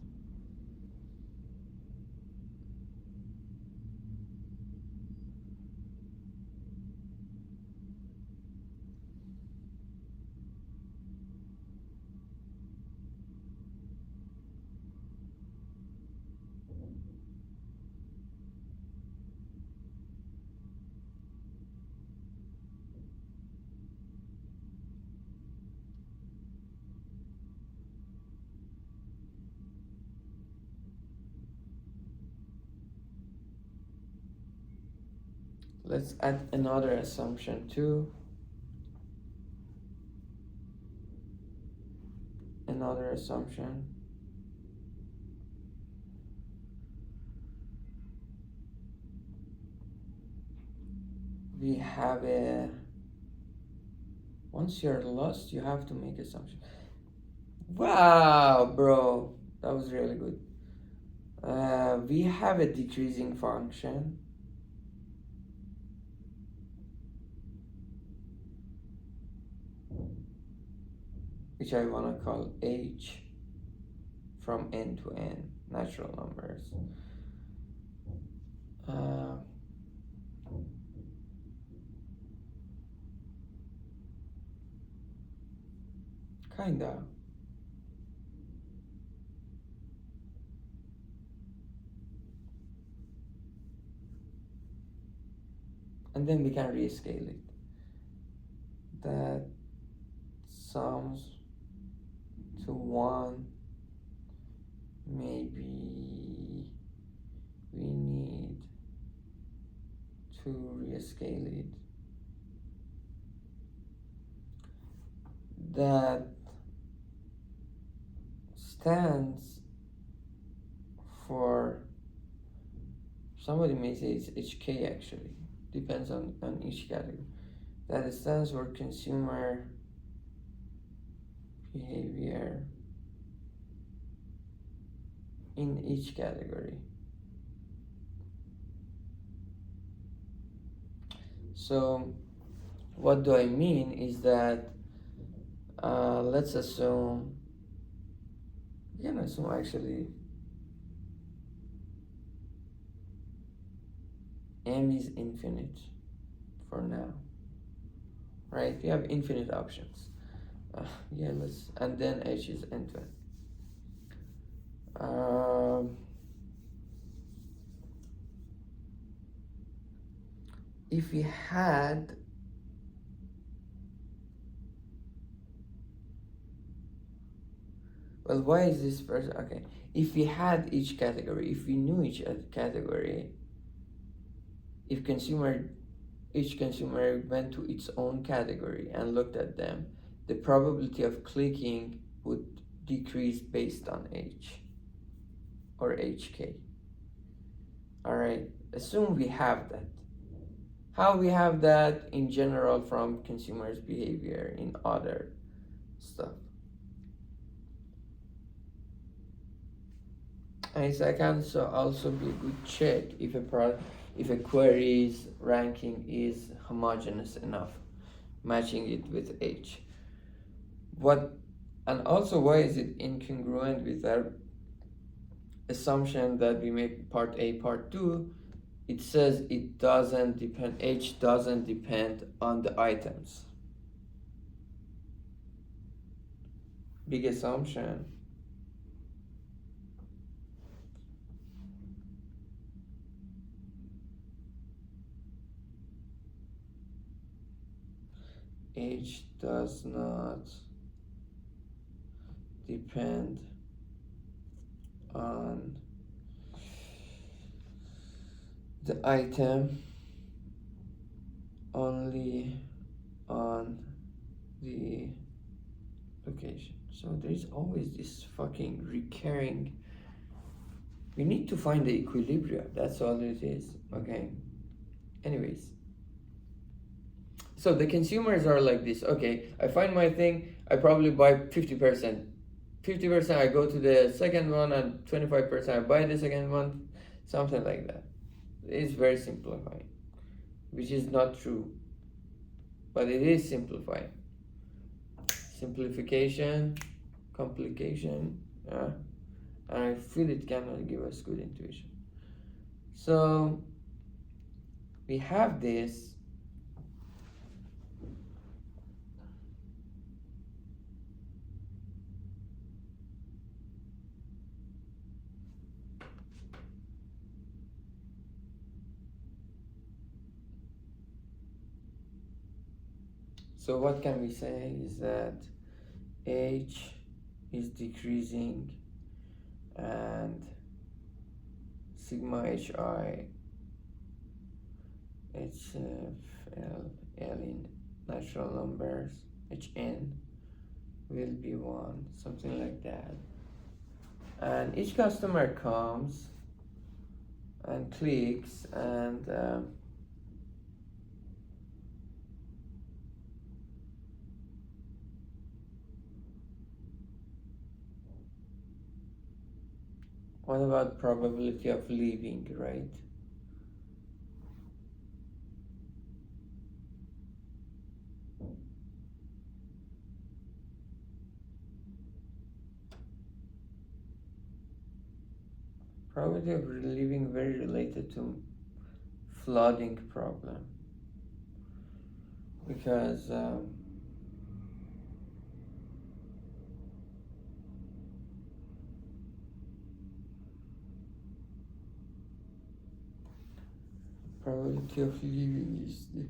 A: Let's add another assumption too. Another assumption. We have a, once you're lost, you have to make assumption. Wow, bro, that was really good. We have a decreasing function. Which I want to call h from n to n, natural numbers. Kinda. And then we can rescale it. That sums to 1. Maybe we need to rescale it. That stands for, somebody may say it's HK actually, depends on each category. That stands for consumer behavior in each category. So what do I mean is that let's assume, we can assume actually m is infinite for now, right? We have infinite options. Yeah, let's, and then h is n to n. If we had well, why is this person okay? If we had each category, if we knew each category, if each consumer went to its own category and looked at them, the probability of clicking would decrease based on age or HK. All right, assume we have that. How we have that in general from consumers' behavior in other stuff. And it can also be a good check if a query's ranking is homogeneous enough, matching it with age. And also why is it incongruent with our assumption that we make part A, part 2? It says it doesn't depend, age doesn't depend on the items. Big assumption. Age does not depend on the item, only on the location. So there's always this fucking recurring. We need to find the equilibrium. That's all it is. Okay. Anyways. So the consumers are like this. Okay, I find my thing, I probably buy 50%. 50% I go to the second one, and 25% I buy the second one. Something like that. It's very simplifying, which is not true, but it is simplifying. Simplification, complication, and I feel it cannot give us good intuition. So we have this. So what can we say is that age is decreasing and sigma hi L in natural numbers hn will be 1, something like that. And each customer comes and clicks and what about probability of leaving, right? Probability of leaving very related to flooding problem, because probability of leaving is the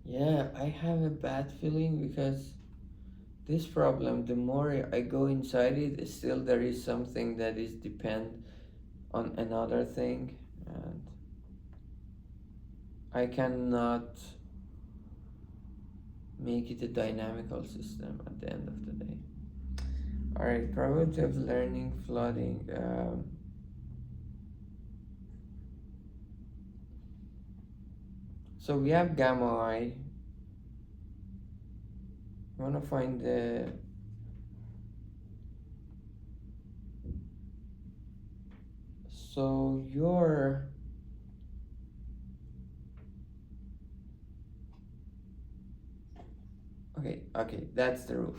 A: yeah, I have a bad feeling because this problem, the more I go inside it, still there is something that is depend on another thing, and I cannot make it a dynamical system at the end of the day. All right, probability of learning flooding. So we have gamma I. I want to find the so your okay, that's the rule.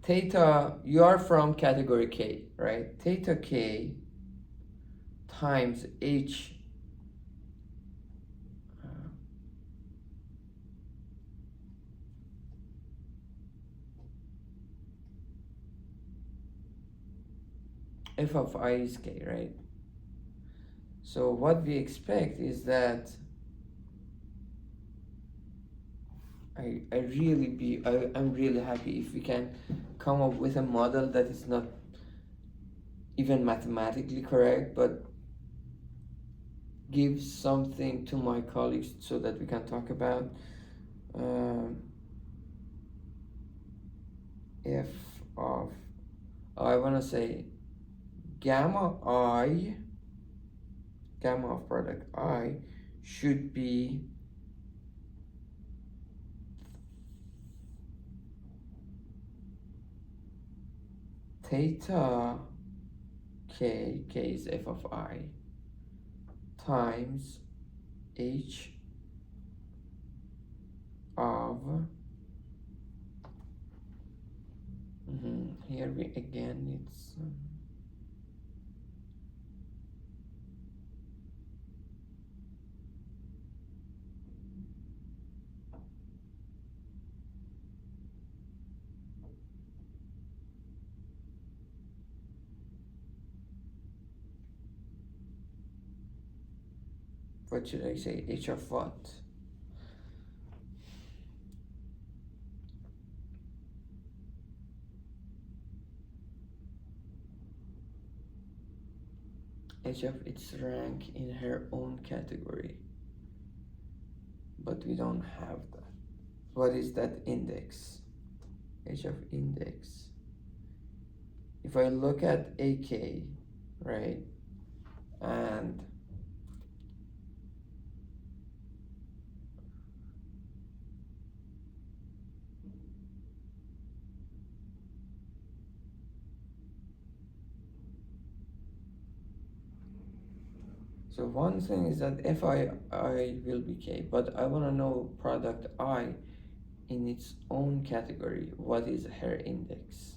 A: Theta, you are from category K, right? Theta K times H f of I is k, right? So what we expect is that I'm really happy if we can come up with a model that is not even mathematically correct, but gives something to my colleagues so that we can talk about. F of, I want to say gamma of product I should be theta k is f of I, times h of, here we again, it's what should I say, h of what? H of its rank in her own category, but we don't have that. What is that index? H of index. If I look at AK, right, and so one thing is that I will be K, but I want to know product I in its own category. What is her index?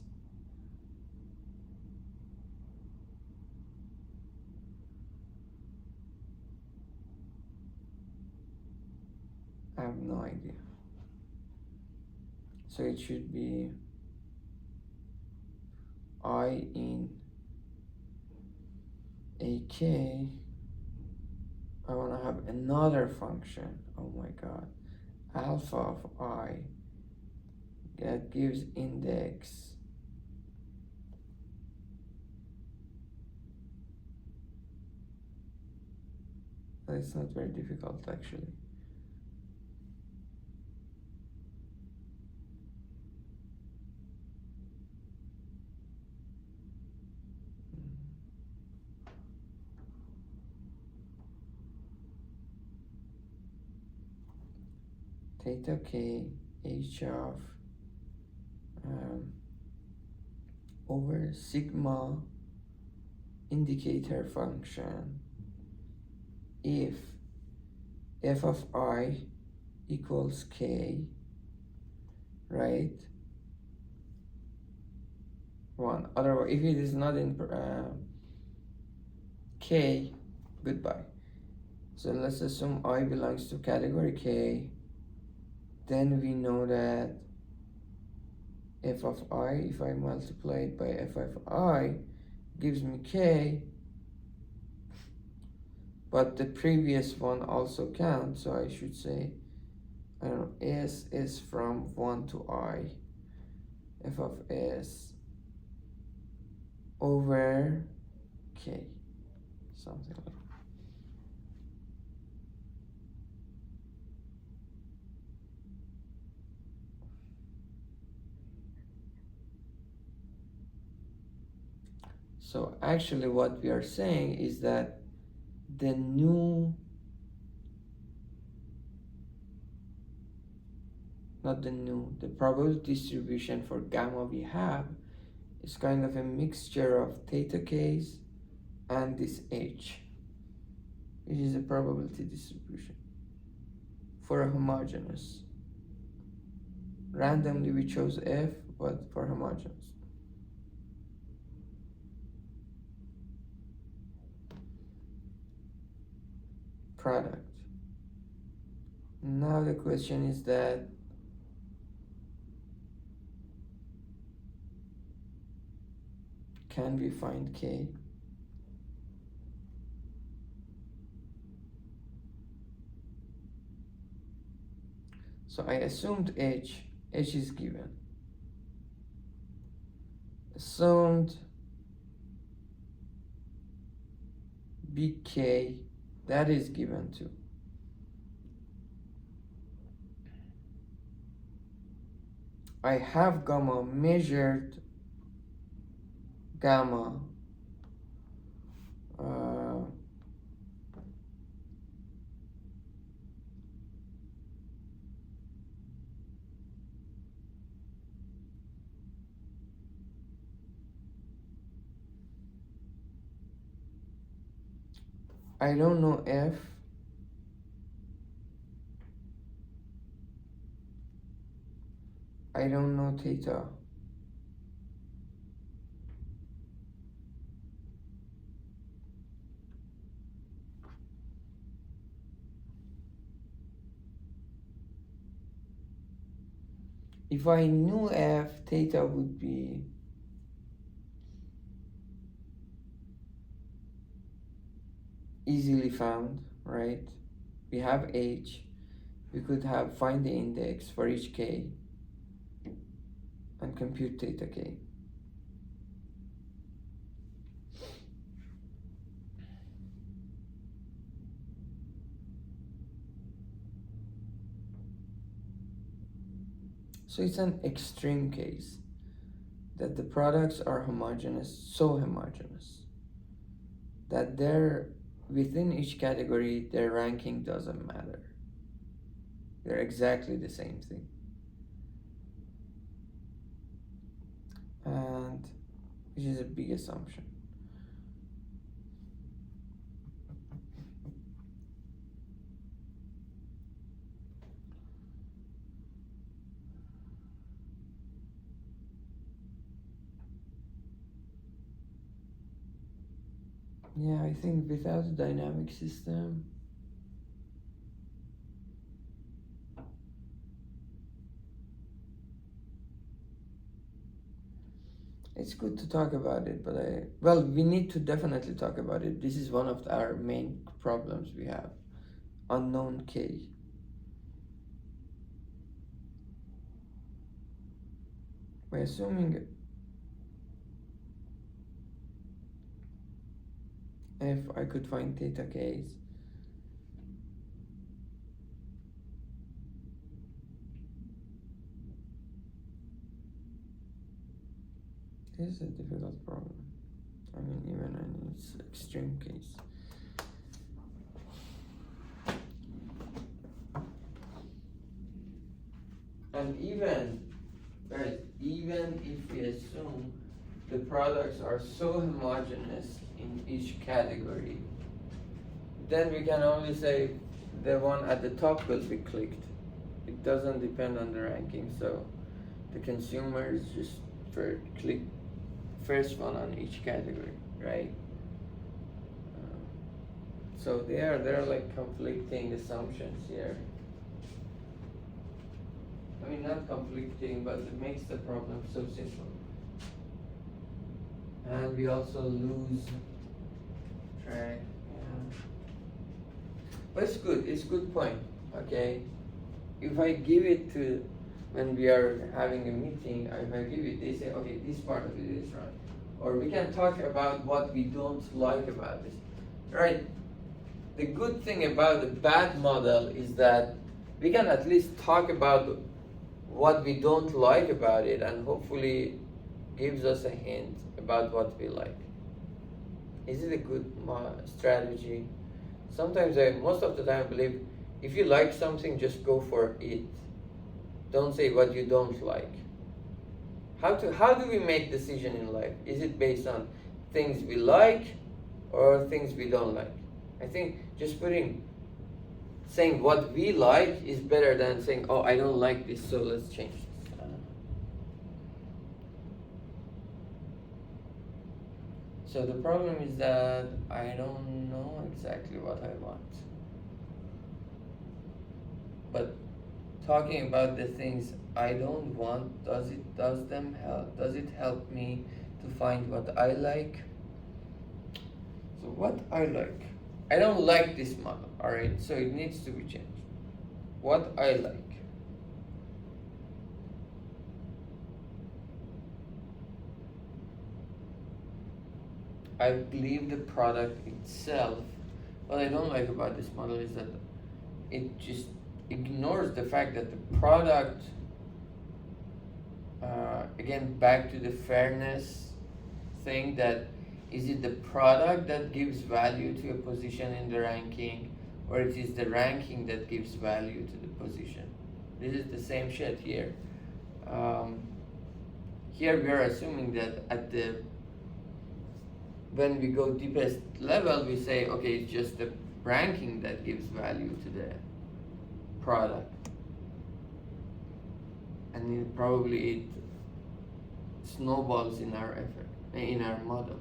A: I have no idea. So it should be I in AK. I want to have another function. Oh my god. Alpha of I that gives index it's not very difficult actually. Theta k h of over sigma indicator function if f of I equals k, right? One. Otherwise, if it is not in k, goodbye. So let's assume I belongs to category k. Then we know that f of I, if I multiply it by f of I, gives me k, but the previous one also counts, so I should say, I don't know, s is from 1 to I, f of s over k, something like that. So actually what we are saying is that the new, the probability distribution for gamma we have is kind of a mixture of theta k's and this h, which is a probability distribution for a homogeneous. Randomly we chose F, but for homogeneous. Product. Now the question is that can we find k? So I assumed h is given. Assumed big K, that is given too. I have gamma, measured gamma. I don't know F. I don't know theta. If I knew F, theta would be easily found, right? We have H. We could have find the index for each K and compute theta K. So it's an extreme case that the products are homogeneous, so homogeneous that they're within each category, their ranking doesn't matter. They're exactly the same thing. And which is a big assumption. Yeah, I think without a dynamic system, it's good to talk about it, but we need to definitely talk about it. This is one of our main problems we have. Unknown K. By assuming if I could find theta K's, this is a difficult problem. I mean, even in its extreme case. And even if we assume the products are so homogeneous in each category, then we can only say the one at the top will be clicked. It doesn't depend on the ranking, so the consumer is just click first one on each category, right? So there are like conflicting assumptions here. I mean, not conflicting, but it makes the problem so simple. And we also lose track. Yeah. But it's good point, okay? If I give it to, when we are having a meeting, if I give it, they say, okay, this part of it is right. Or we can talk about what we don't like about this, right? The good thing about the bad model is that we can at least talk about what we don't like about it, and hopefully gives us a hint about what we like. Is it a good strategy? Sometimes most of the time I believe if you like something, just go for it. Don't say what you don't like. How do we make decision in life? Is it based on things we like or things we don't like? I think just saying what we like is better than saying, oh, I don't like this, so let's change this. So the problem is that I don't know exactly what I want. But talking about the things I don't want, does it help me to find what I like. So what I like, I don't like this model, all right? So it needs to be changed. What I like. I believe the product itself, what I don't like about this model is that it just ignores the fact that the product, again, back to the fairness thing, that is it the product that gives value to a position in the ranking, or it is the ranking that gives value to the position? This is the same shit here. Here we are assuming that when we go deepest level, we say, okay, it's just the ranking that gives value to the product. And probably it snowballs in our effort, in our model.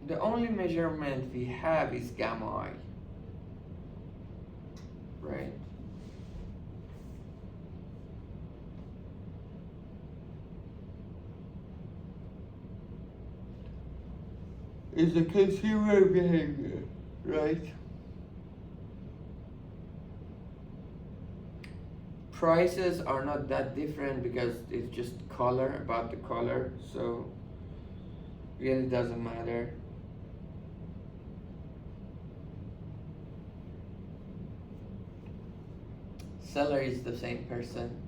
A: The only measurement we have is gamma I, right? It's the consumer behavior, right? Prices are not that different because it's just color, about the color, so really doesn't matter. Seller is the same person.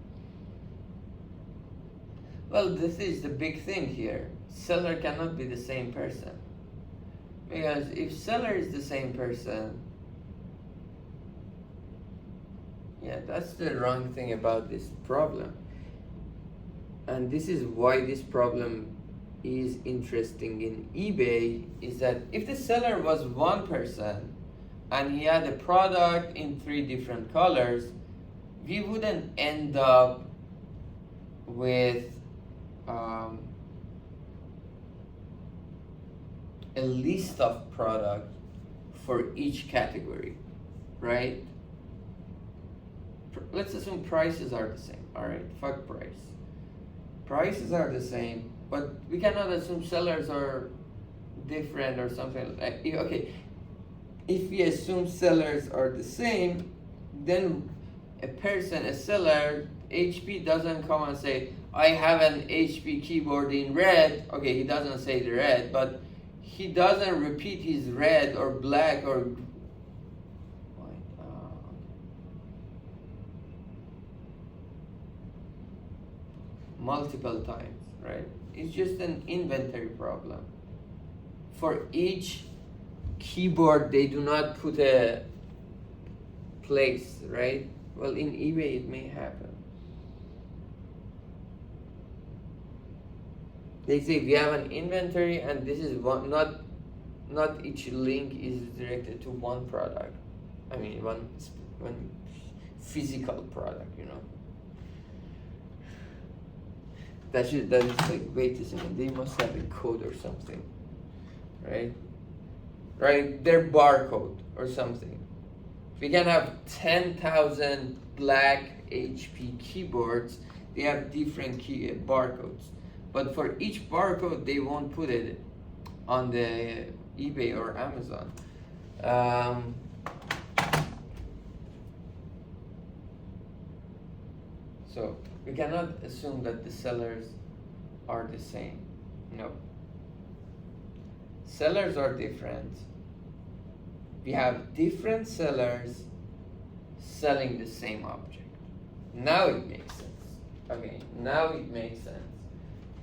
A: Well, this is the big thing here. Seller cannot be the same person. Because if seller is the same person, yeah, that's the wrong thing about this problem. And this is why this problem is interesting in eBay, is that if the seller was one person and he had a product in 3 different colors, we wouldn't end up with a list of products for each category, right? Let's assume prices are the same, all right? Fuck price. Prices are the same, but we cannot assume sellers are different or something. Okay, if we assume sellers are the same, then a seller, HP doesn't come and say, I have an HP keyboard in red. Okay, he doesn't say the red, but he doesn't repeat his red or black or multiple times, right? It's just an inventory problem. For each keyboard, they do not put a place, right? Well, in eBay, it may happen. They say we have an inventory, and this is one. Not each link is directed to one product. I mean, one physical product. You know. That is like, wait a second. They must have a code or something, right? Right, their barcode or something. We can have 10,000 black HP keyboards. They have different barcodes, but for each barcode, they won't put it on the eBay or Amazon. So we cannot assume that the sellers are the same. No. Sellers are different. We have different sellers selling the same object. Now it makes sense. Okay, now it makes sense.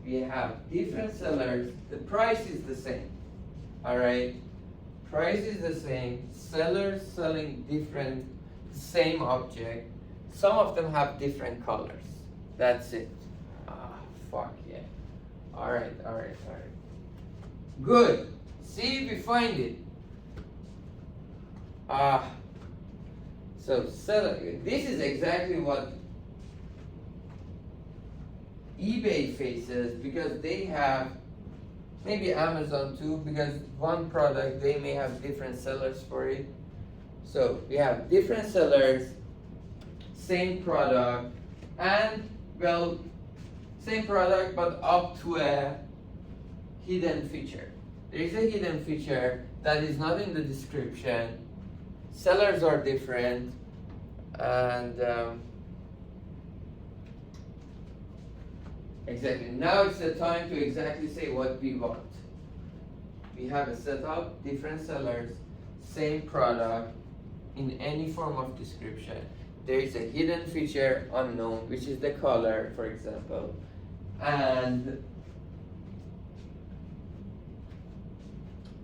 A: we have different sellers, the price is the same. Alright? Price is the same, sellers selling different, same object. Some of them have different colors. That's it. Ah, fuck yeah. Alright. Good. See if we find it. So seller, this is exactly what eBay faces, because they have, maybe Amazon too, because one product they may have different sellers for it. So we have different sellers, same product, and well, same product but up to a hidden feature. There is a hidden feature that is not in the description. Sellers are different, and exactly, now it's the time to exactly say what we want. We have a setup, different sellers, same product, in any form of description. There is a hidden feature unknown, which is the color, for example, and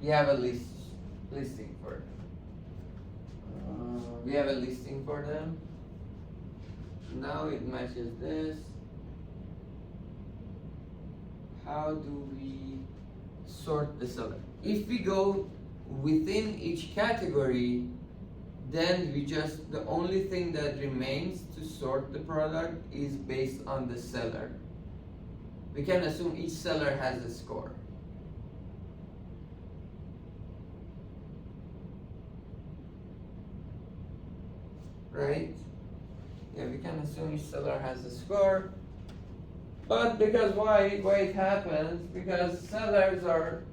A: we have a listing for them. We have a listing for them. Now it matches this. How do we sort the seller? If we go within each category, then the only thing that remains to sort the product is based on the seller. We can assume each seller has a score. Right? Yeah, we can assume each seller has a score. But because why it happens? Because sellers are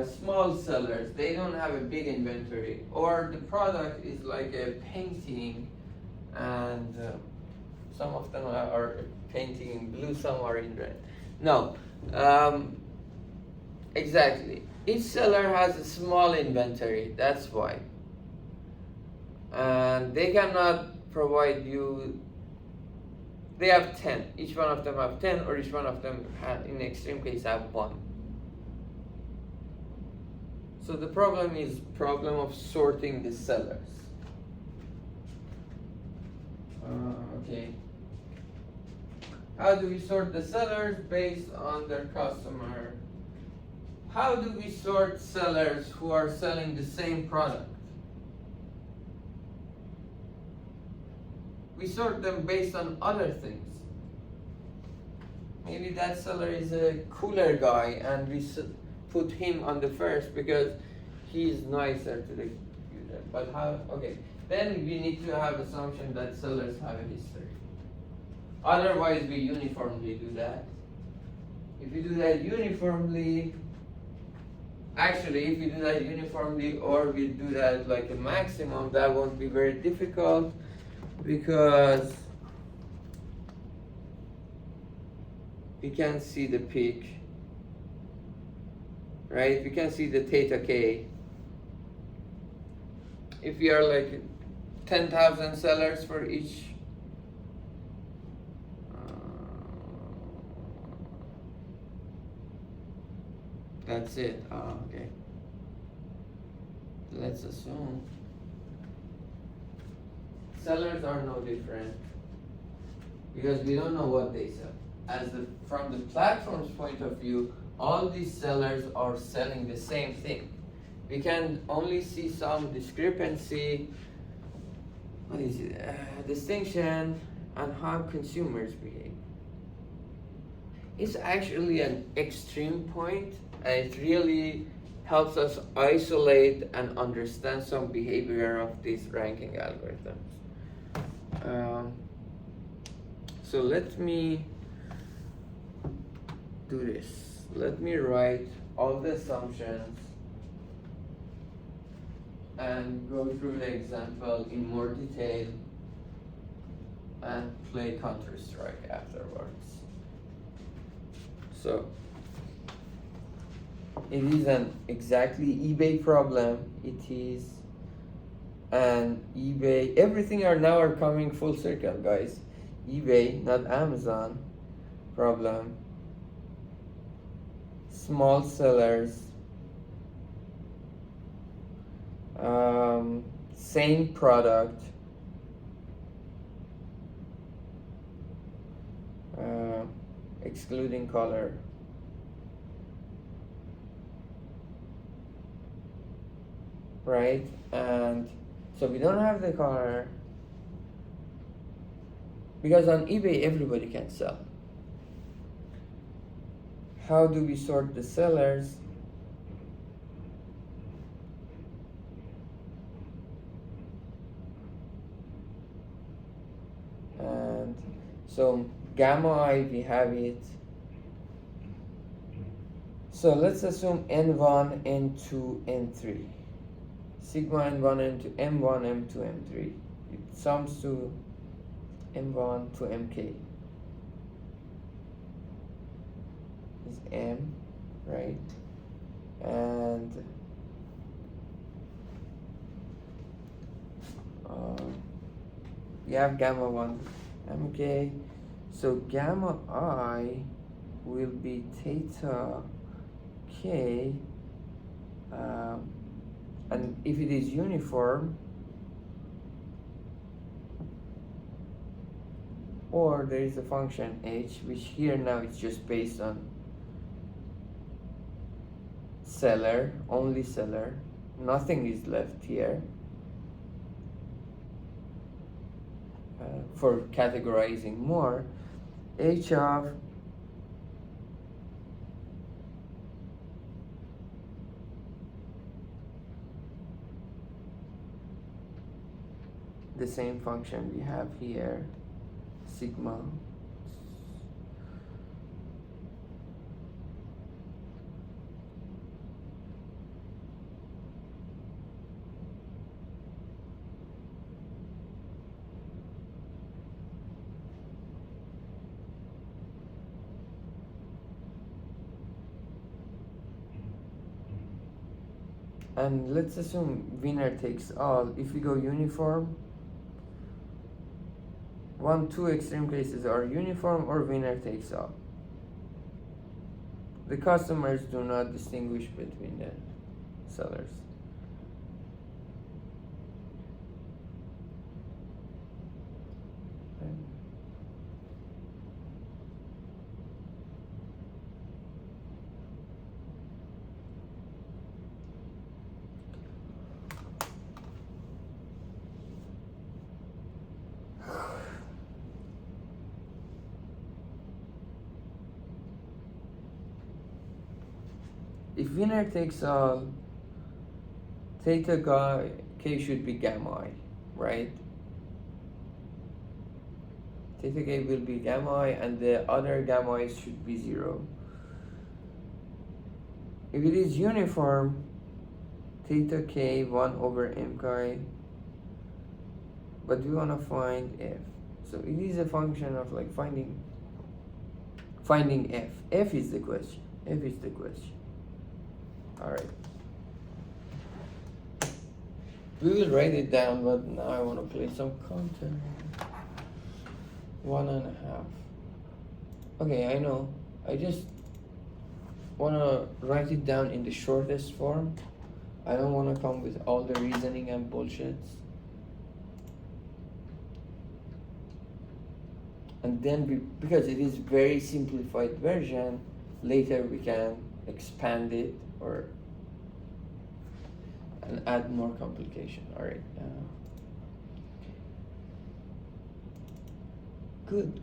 A: small sellers. They don't have a big inventory, or the product is like a painting, and some of them are painting in blue, some are in red. No, exactly. Each seller has a small inventory. That's why. And they cannot provide you. They have 10. Each one of them have 10, or each one of them in extreme case have 1. So the problem is problem of sorting the sellers. Okay. How do we sort the sellers? Based on their customer. How do we sort sellers who are selling the same product? We sort them based on other things. Maybe that seller is a cooler guy, and we put him on the first because he's nicer to the user. But how? Okay, then we need to have assumption that sellers have a history. Otherwise, we uniformly do that. If we do that uniformly, actually, if we do that uniformly, or we do that like a maximum, that won't be very difficult, because we can see the peak, right? We can see the theta k. If we are like 10,000 sellers for each, that's it. Okay. Let's assume sellers are no different, because we don't know what they sell. From the platform's point of view, all these sellers are selling the same thing. We can only see some discrepancy, distinction on how consumers behave. It's actually an extreme point, and it really helps us isolate and understand some behavior of these ranking algorithms. So let me do this. Let me write all the assumptions and go through the example in more detail and play Counter-Strike afterwards. So it is an exactly eBay problem. It is an eBay. Everything are coming full circle, guys. eBay, not Amazon problem. small sellers, same product, excluding color, right? And so we don't have the color because on eBay everybody can sell. How do we sort the sellers? And so gamma I, we have it. So let's assume N1, N2, N3. Sigma N1, N2, M1, M2, M3. It sums to M1 to MK. Is M, right? And we have gamma 1 MK. So gamma I will be theta K, and if it is uniform, or there is a function h, which here now it's just based on seller, only seller, nothing is left here for categorizing more. H of the same function we have here, sigma and let's assume winner takes all. If we go uniform, 1, 2 extreme cases are uniform or winner takes all. The customers do not distinguish between the sellers. If winner takes all, theta k should be gamma I, right? Theta k will be gamma I and the other gamma i's should be 0. If it is uniform, theta k 1 over m chi, but we want to find f. So it is a function of like finding f. F is the question. F is the question. All right. We will write it down, but now I want to play some content. 1.5. Okay, I know. I just want to write it down in the shortest form. I don't want to come with all the reasoning and bullshits. And then, because it is very simplified version, later we can expand it or and add more complication. All right. Good.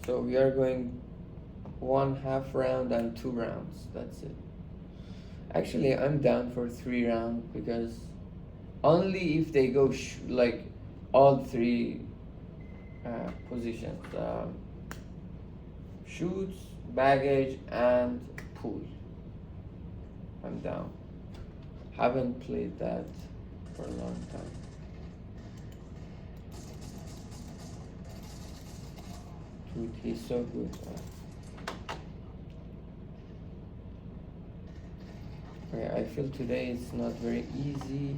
A: So we are going 1/2 round and 2 rounds. That's it. Actually, I'm down for 3 rounds because only if they go like all 3 positions, shoots, baggage, and pool. I'm down. Haven't played that for a long time. Dude, he's so good. Okay, I feel today it's not very easy.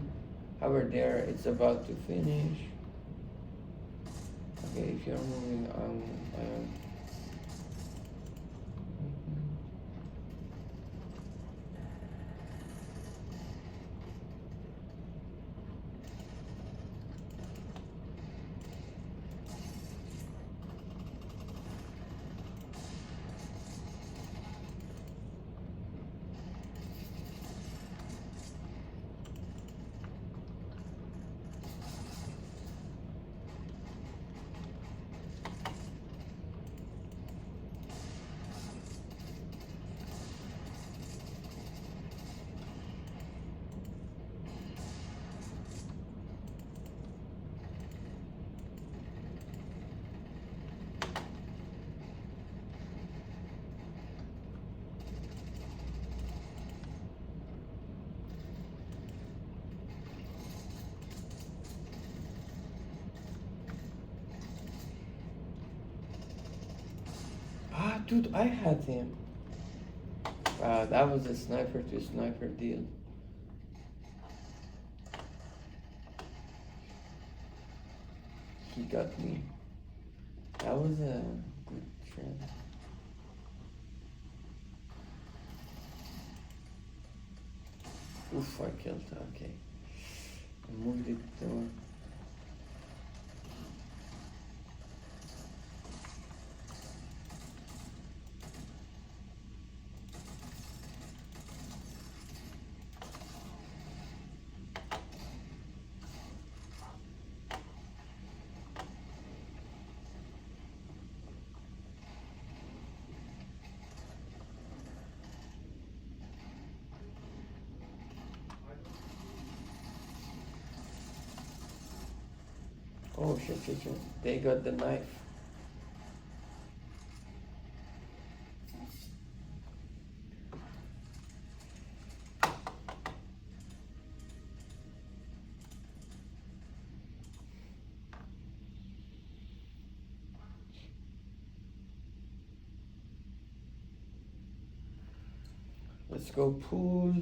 A: However, there it's about to finish. Okay, if you're moving on, dude, I had him. Wow, that was a sniper to sniper deal. He got me. That was a good trend. Oof, I killed her. Okay. I moved it to... Oh shit, shit, shit. They got the knife. Let's go pool.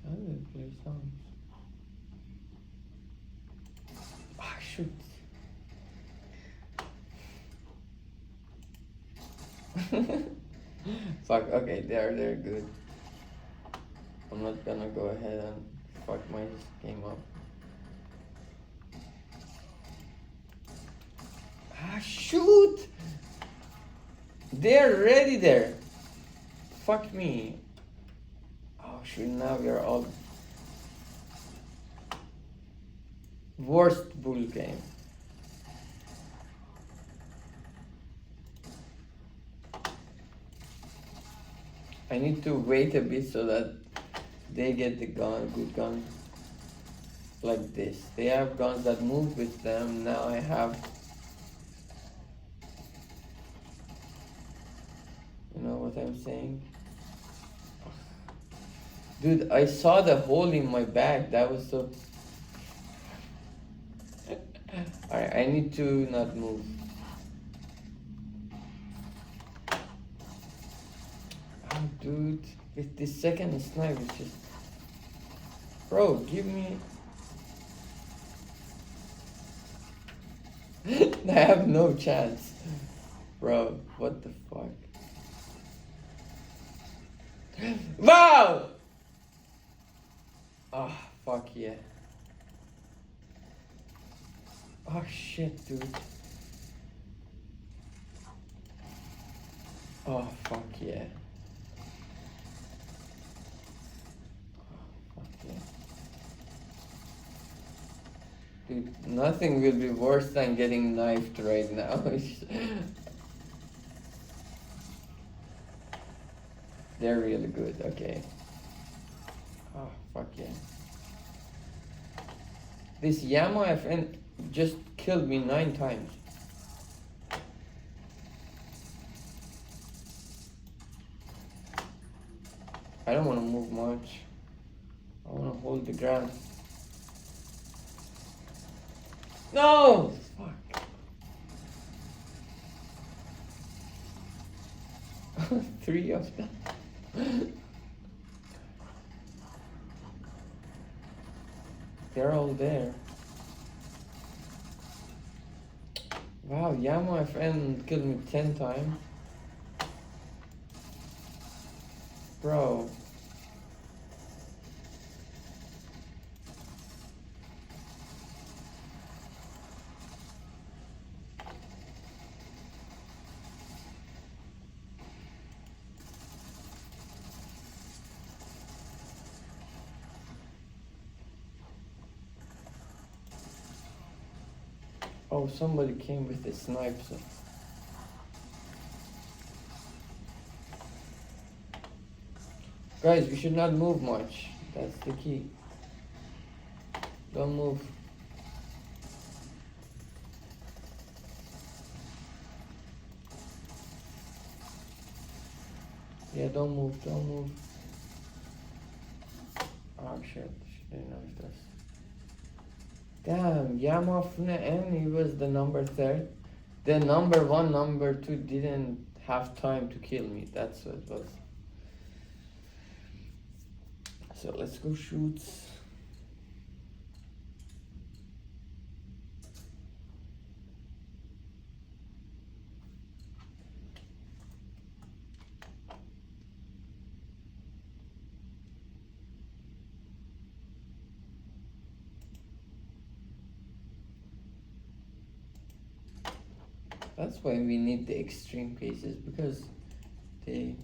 A: How do they play songs? Ah, shoot. Fuck, okay, they're good. I'm not gonna go ahead and fuck my game up. Ah, shoot! They're ready there. Fuck me. Oh shoot, now we are all... Worst bull game. I need to wait a bit so that they get the gun, good gun. Like this. They have guns that move with them. Now I have... You know what I'm saying? Dude, I saw the hole in my bag. That was so... Alright, I need to not move. Oh, dude. With this second snipe, it's just... Bro, give me... I have no chance. Bro, what the fuck? Wow! Oh, fuck yeah. Oh shit, dude. Oh, fuck yeah. Fuck yeah. Dude, nothing will be worse than getting knifed right now. They're really good, okay. Oh, fuck yeah. This Yamo FN just killed me 9 times. I don't want to move much. I want to hold the ground. No! Fuck. 3 of them. They're all there. Wow, Yamo FN killed me 10 times. Bro. Oh, somebody came with a sniper. So. Guys, we should not move much. That's the key. Don't move. Yeah, don't move, don't move. Oh shit, she didn't know this. Damn, Yamafne and he was the number 3rd. The number 1, number 2 didn't have time to kill me. That's what it was. So let's go shoot. That's why we need the extreme cases, because they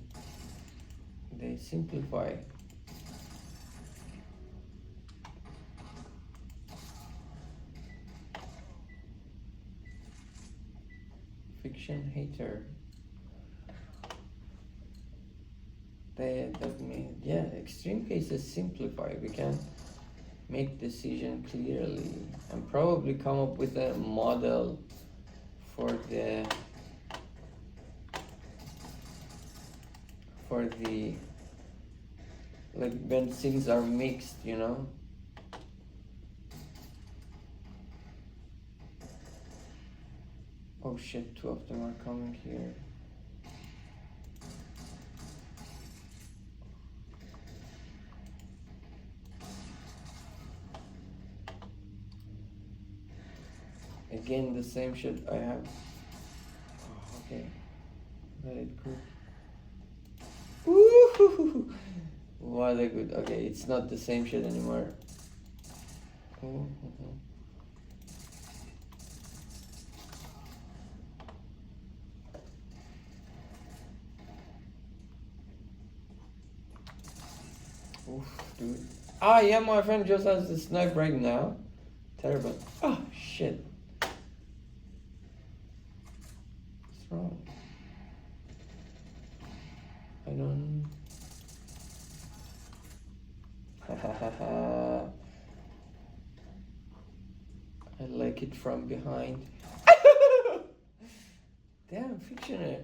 A: simplify. Fiction hater. That means, yeah, extreme cases simplify. We can make decision clearly and probably come up with a model for the like when things are mixed, you know. Oh shit, 2 of them are coming here. Again, the same shit I have. Oh, okay, let it go. Woo-hoo-hoo. What a good. Okay, it's not the same shit anymore. Mm-hmm. Oof, dude. Ah, yeah, my friend just has the snipe right now. Terrible. Oh, shit. What's wrong? I don't... I like it from behind. Damn, Fictionator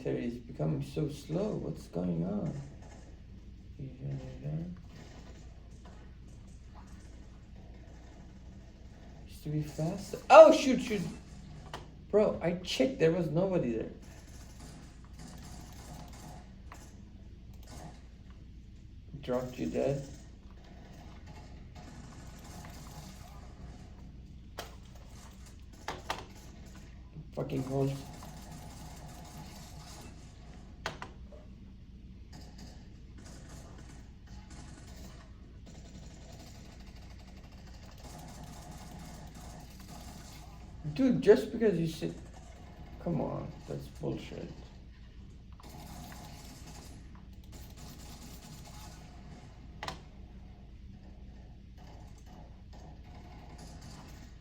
A: is becoming so slow. What's going on? Used to be faster. Oh, shoot. Bro, I checked. There was nobody there. Dropped you dead. Fucking hold. Dude, just because you sit... Come on, that's bullshit.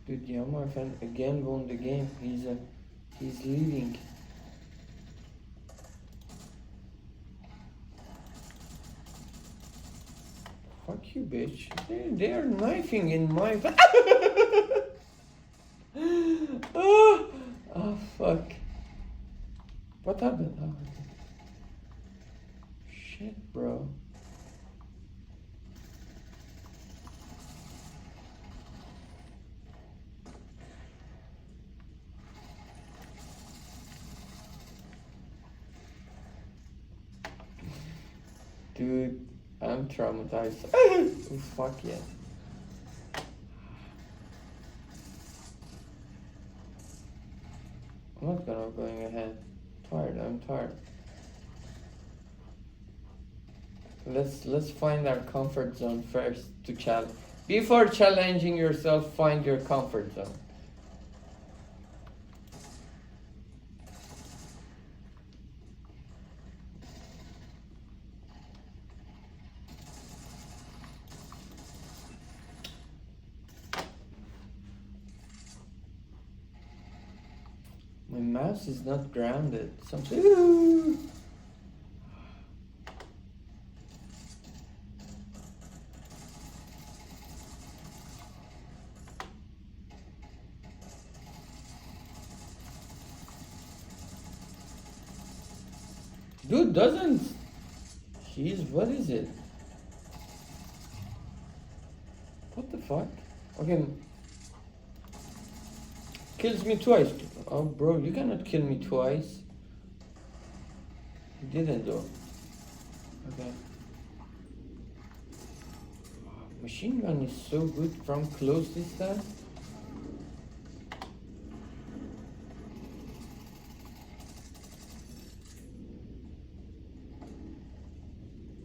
A: Dude, Yamaha fan again won the game. He's leading. Fuck you, bitch. They are knifing in my. Oh, oh, fuck. What happened? Oh, okay. Shit, bro. Dude, I'm traumatized. Oh, fuck yeah. I'm not gonna going ahead. I'm tired. Let's find our comfort zone first to challenge. Before challenging yourself, find your comfort zone. My mouse is not grounded. Something. Ooh. Dude doesn't. What is it? What the fuck? Okay. Kills me twice. Oh, bro, you cannot kill me twice. You didn't though. Okay. Machine gun is so good from close distance.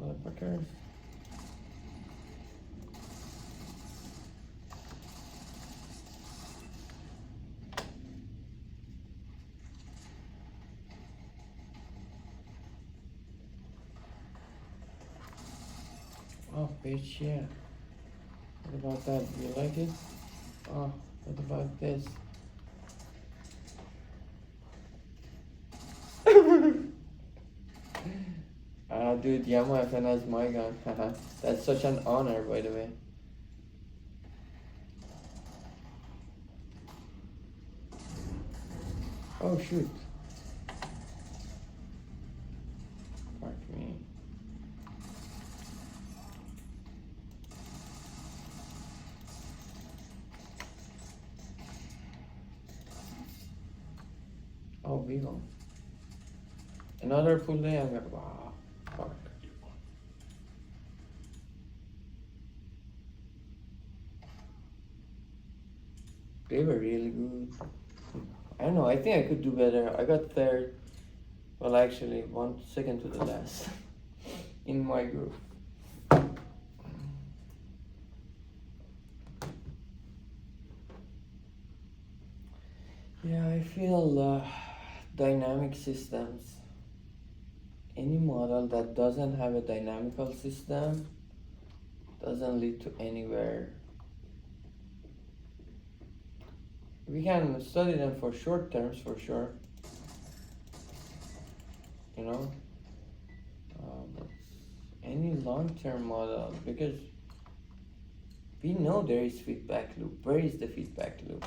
A: Motherfuckers. Oh, bitch, yeah. What about that? Do you like it? Oh, what about this? Dude, Yamaha FN has my gun. Haha. That's such an honor, by the way. Oh, shoot. Fuck me. Oh, Vivo. Another full day, I'm gonna. Wow. Fuck. They were really good. I don't know, I think I could do better. I got third. Well, actually, 1 second to the last in my group. Yeah, I feel dynamic systems. Any model that doesn't have a dynamical system doesn't lead to anywhere. We can study them for short terms for sure, you know, but any long-term model, because we know there is feedback loop. Where is the feedback loop?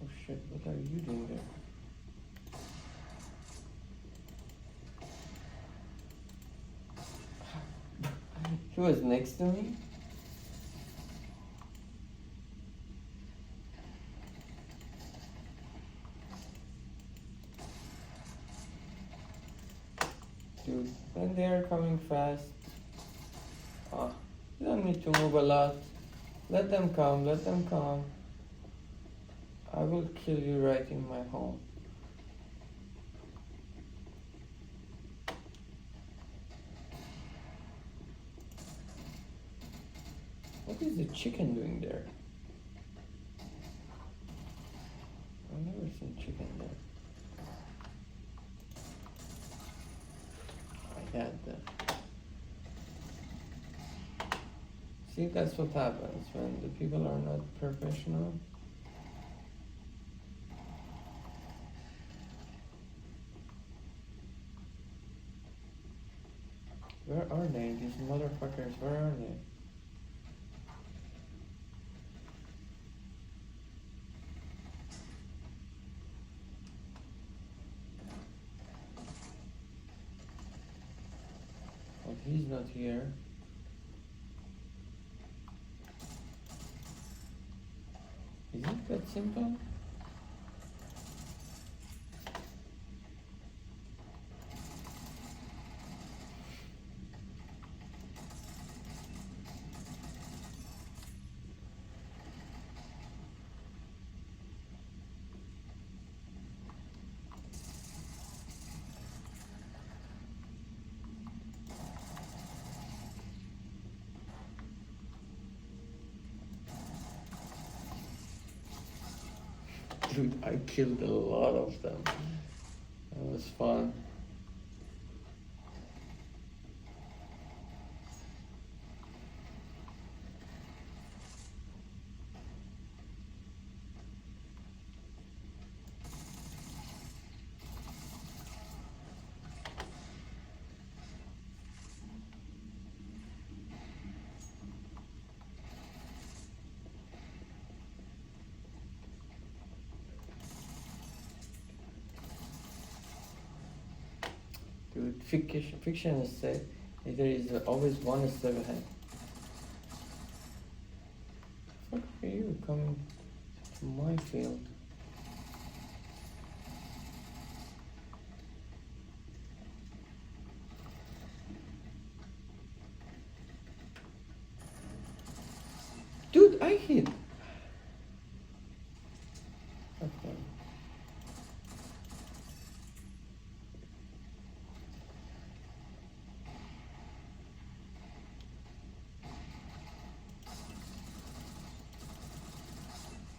A: Oh shit, what are you doing there? He was next to me? Dude, when they are coming fast, you don't need to move a lot. Let them come, let them come. I will kill you right in my home. is the chicken doing there? I've never seen chicken there. I had that. See, that's what happens when the people are not professional. Where are they? These motherfuckers, where are they? Well, he's not here. Is it that simple? Dude, I killed a lot of them. That was fun. Dude, fiction is said there is always one step ahead. What are you coming to my field? Dude, I hit. Okay.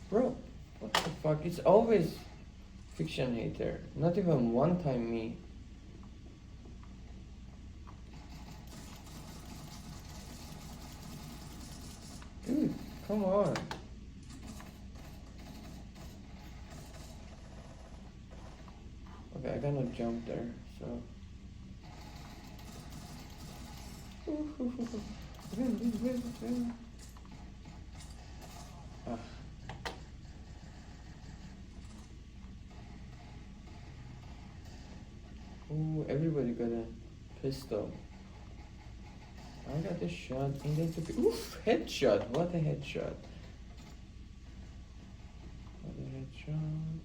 A: Bro, what the fuck? It's always fiction hater. Not even one time me. Dude, come on. Okay, I cannot jump there, so. Ah. Ooh, everybody got a pistol. I got a shot in the oof, headshot. What a headshot. What a headshot.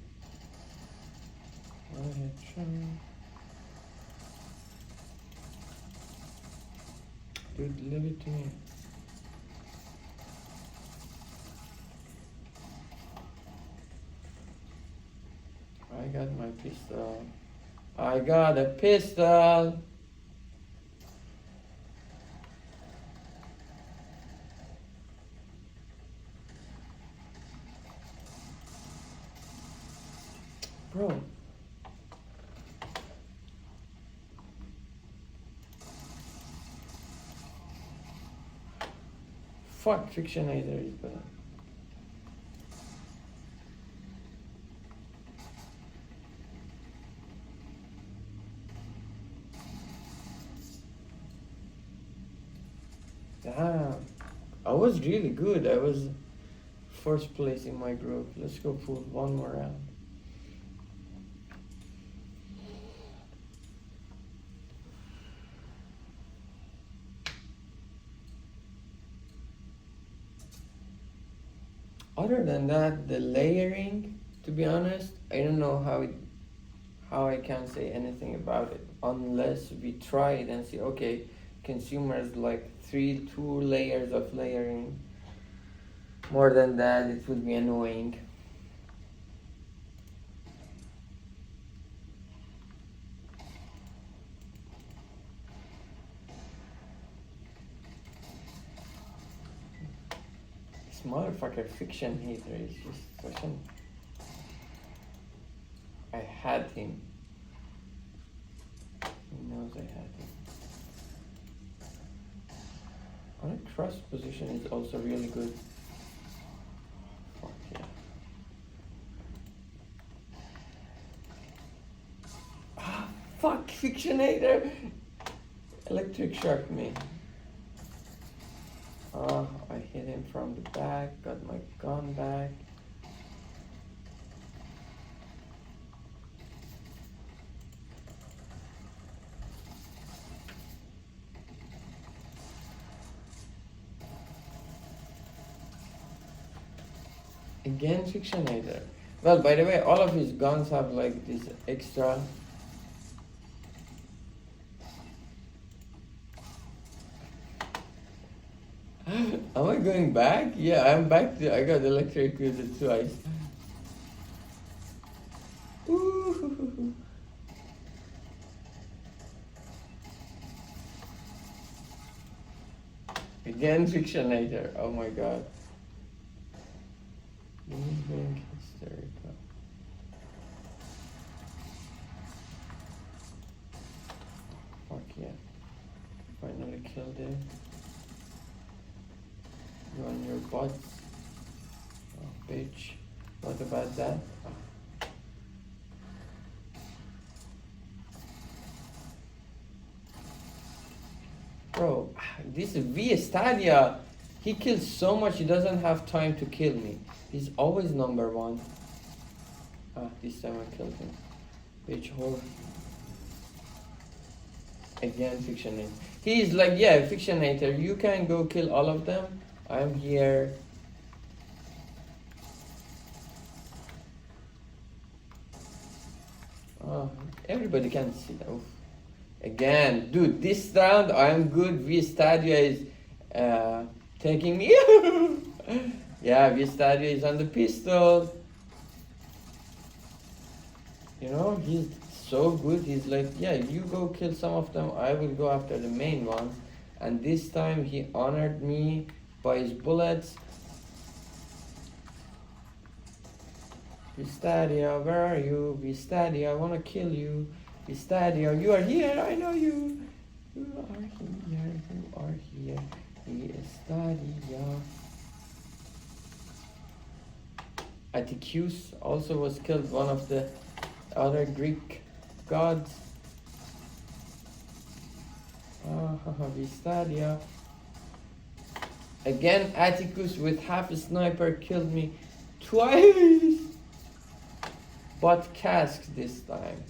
A: What a headshot. Dude, leave it to me. I got my pistol. I got a pistol. Bro. Fuck, Fictionator is bad. Damn. I was really good. I was first place in my group. Let's go pull one more round. Other than that, the layering, to be honest, I don't know how I can say anything about it unless we try it and see, okay, consumers like 2 layers of layering. More than that, it would be annoying. motherfucker fiction hater is just such an... I had him. He knows I had him. On a cross position is also really good. Fuck yeah. Ah, fuck, Fictionator! Electric shock me. Oh, I hit him from the back, got my gun back. Again, Fictionator. Well, by the way, all of his guns have like this extra. Am I going back? Yeah, I'm back. I got electrocuted twice. Ooh. Again, Fictionator. Oh my god. Moving hysterical. Fuck yeah. Finally killed it. You on your butt. Oh, bitch. What about that? Bro, this V Stadia, he kills so much he doesn't have time to kill me. He's always number one. Ah, this time I killed him. Bitch whore. Again, Fictionator. He's like, yeah, Fictionator, you can go kill all of them. I'm here. Oh, everybody can see that. Oof. Again, dude, this round I'm good. V Stadia is taking me. Yeah, V Stadia is on the pistol. You know, he's so good. He's like, yeah, you go kill some of them. I will go after the main ones. And this time he honored me by his bullets. V Stadia, where are you? V Stadia, I want to kill you. V Stadia, you are here. I know you. You are here. You are here. V Stadia. Atticus also was killed, one of the other Greek gods. V Stadia. Again, Atticus with half a sniper killed me twice. But cask this time.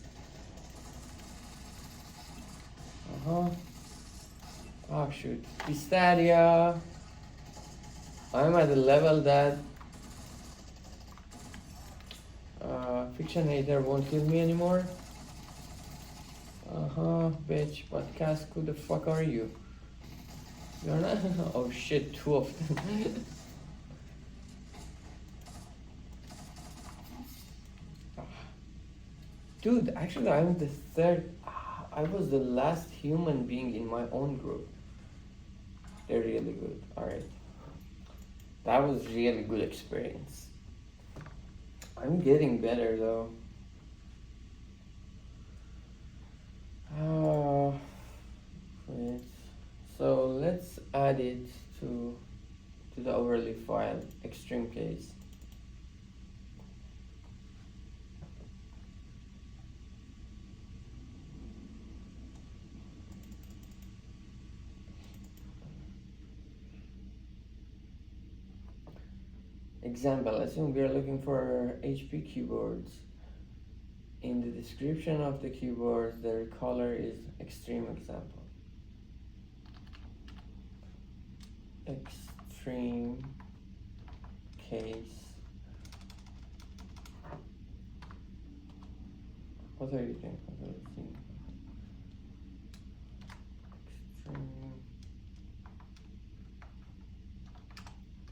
A: Oh shoot. V Stadia. I'm at a level that Fictionator won't kill me anymore. Bitch, but Cask, who the fuck are you? You're not. Oh shit, two of them. Dude, actually, I'm the third. I was the last human being in my own group. They're really good. Alright. That was really good experience. I'm getting better though. Wait. So let's add it to the overlay file, extreme case. Example, assume we are looking for HP keyboards. In the description of the keyboards, their color is extreme example. Extreme case. What are you thinking? Let's see. Extreme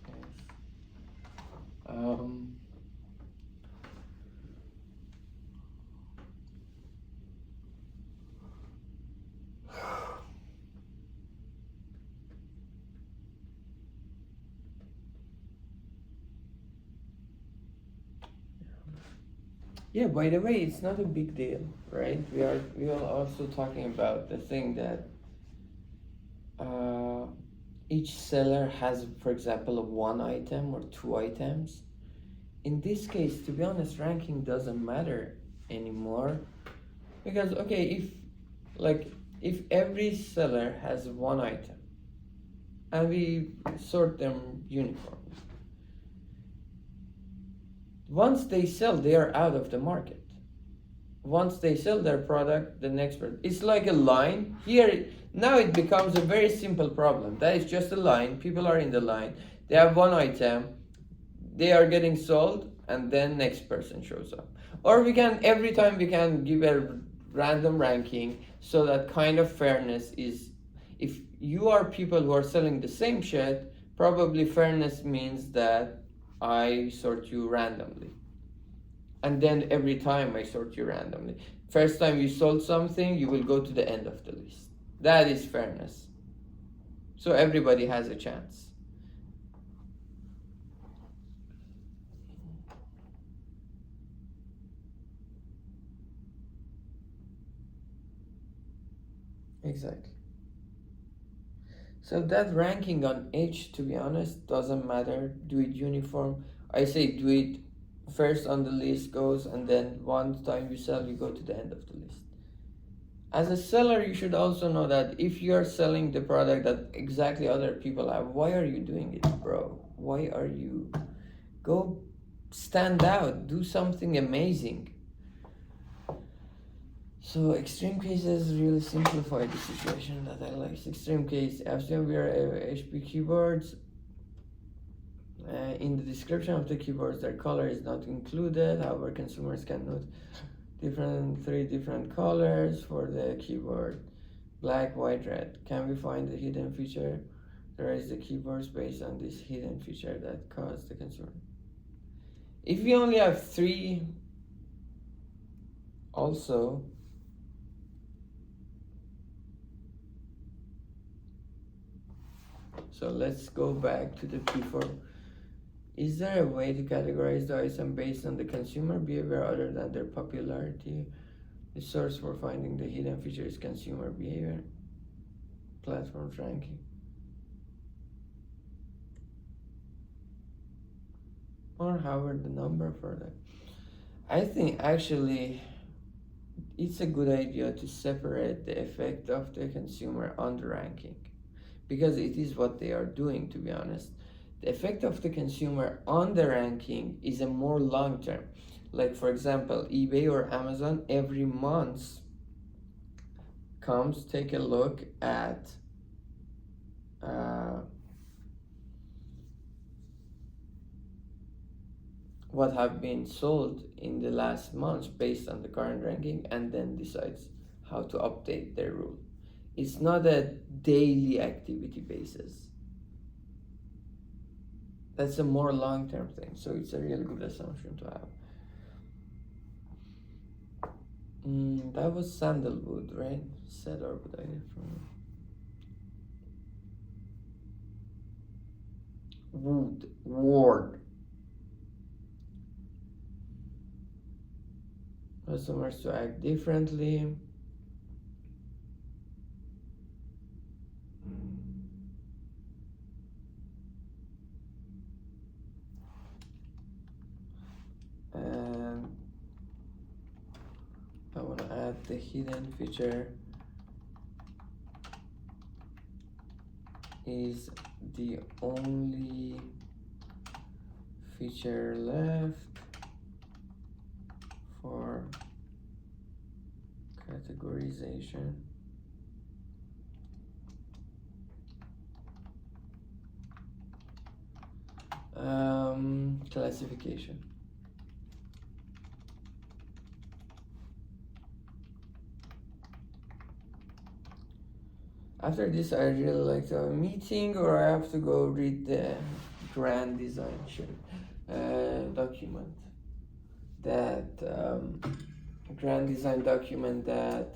A: case. Yeah, by the way, it's not a big deal, right? We are also talking about the thing that uh, each seller has, for example, one item or two items. In this case, to be honest, ranking doesn't matter anymore because okay, like if every seller has one item and we sort them uniform, once they sell, they are out of the market. Once they sell their product, the next person. It's like a line. Here, now it becomes a very simple problem. That is just a line. People are in the line. They have one item. They are getting sold, and then next person shows up. Or we can, every time we can give a random ranking so that kind of fairness is, if you are people who are selling the same shit, probably fairness means that I sort you randomly. And then every time I sort you randomly. First time you sold something, you will go to the end of the list. That is fairness. So everybody has a chance. Exactly. So that ranking on H, to be honest, doesn't matter. Do it uniform. I say do it first on the list goes, and then one time you sell, you go to the end of the list. As a seller, you should also know that if you are selling the product that exactly other people have, why are you doing it, bro? Why are you? Go stand out, do something amazing. So extreme cases really simplify the situation that I like. Extreme case, FCM, we are HP keyboards. In the description of the keyboards, their color is not included. However, consumers can note three different colors for the keyboard: black, white, red. Can we find the hidden feature? Raise the keyboards based on this hidden feature that caused the concern. If we only have three, also. So let's go back to the P4. Is there a way to categorize the item based on the consumer behavior other than their popularity? The source for finding the hidden feature is consumer behavior. Platforms ranking. Or however the number for that. I think actually it's a good idea to separate the effect of the consumer on the ranking, because it is what they are doing, to be honest. The effect of the consumer on the ranking is a more long term. Like for example, eBay or Amazon every month comes take a look at what have been sold in the last months based on the current ranking, and then decides how to update their rule. It's not a daily activity basis. That's a more long-term thing, so it's a really good assumption to have. That was sandalwood, right? Cedar, but I didn't. Wood, ward. Customers to act differently. And I want to add the hidden feature is the only feature left for categorization. Classification. After this, I really like to have a meeting, or I have to go read the grand design document. That grand design document that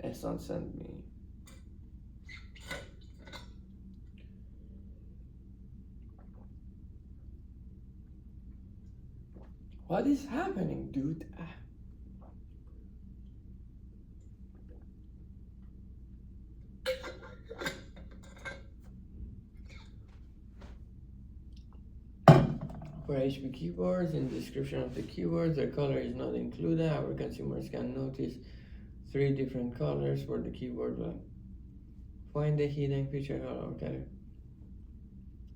A: Ehsan sent me. What is happening, dude? For HP keyboards, in the description of the keyboards, their color is not included. However, consumers can notice 3 different colors for the keyboard. Find the hidden feature color. Okay.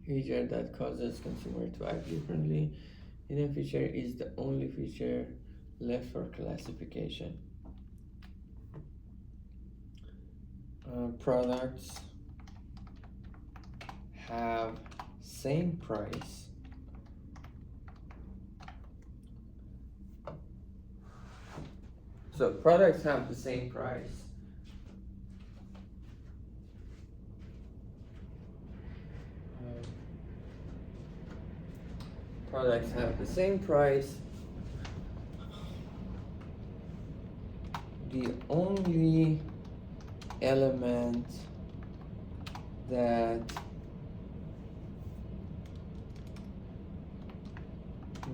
A: Feature that causes consumer to act differently. Hidden feature is the only feature left for classification. Products have same price. So products have the same price. Products have the same price. The only element that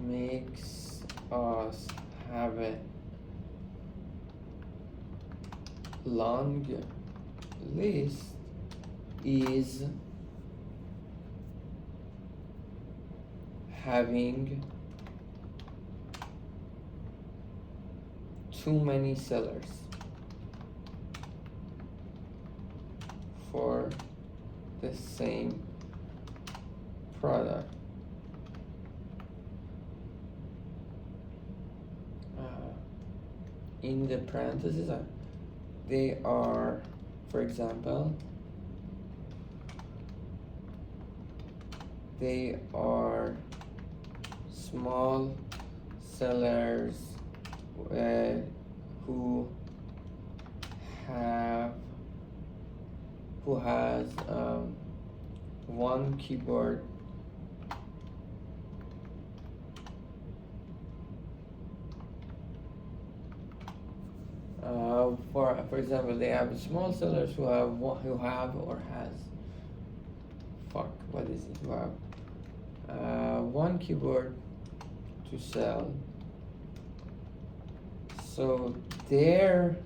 A: makes us have a long list is having too many sellers for the same product. In the parentheses, they are, for example, they are small sellers who has one keyboard for example, they have small sellers who have or has who have one keyboard to sell. So their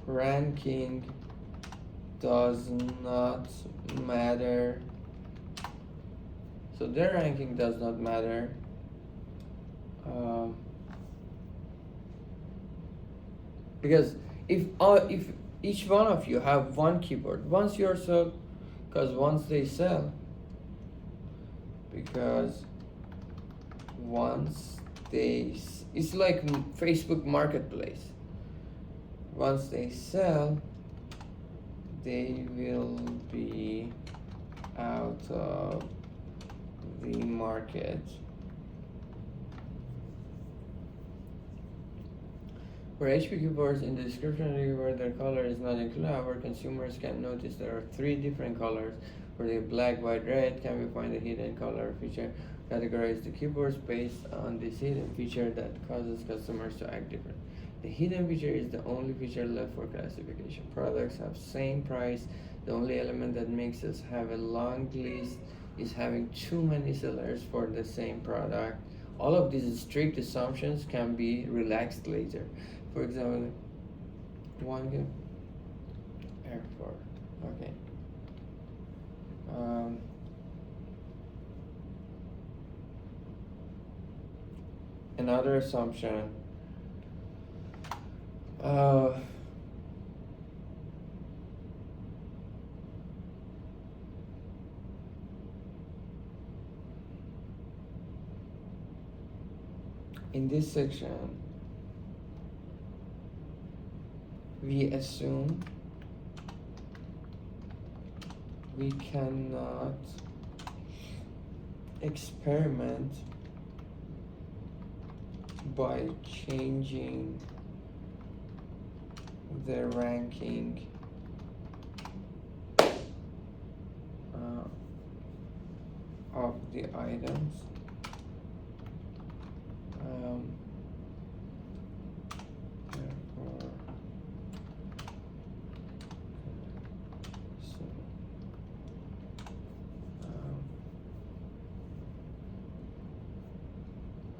A: ranking does not matter. So their ranking does not matter. Because if each one of you have one keyboard, once they sell, it's like Facebook Marketplace. Once they sell, they will be out of the market. For HP keyboards, in the description of the keyboard, their color is not included. However, consumers can notice there are 3 different colors. For the black, white, red, can we find the hidden color feature? Categorize the keyboards based on this hidden feature that causes customers to act different. The hidden feature is the only feature left for classification. Products have same price. The only element that makes us have a long list is having too many sellers for the same product. All of these strict assumptions can be relaxed later. For example, one airport. Okay. Another assumption. In this section, we assume we cannot experiment by changing the ranking of the items. Therefore,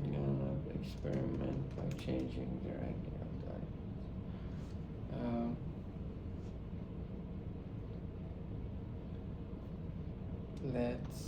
A: we cannot experiment experiment by changing the ranking of the items. Let's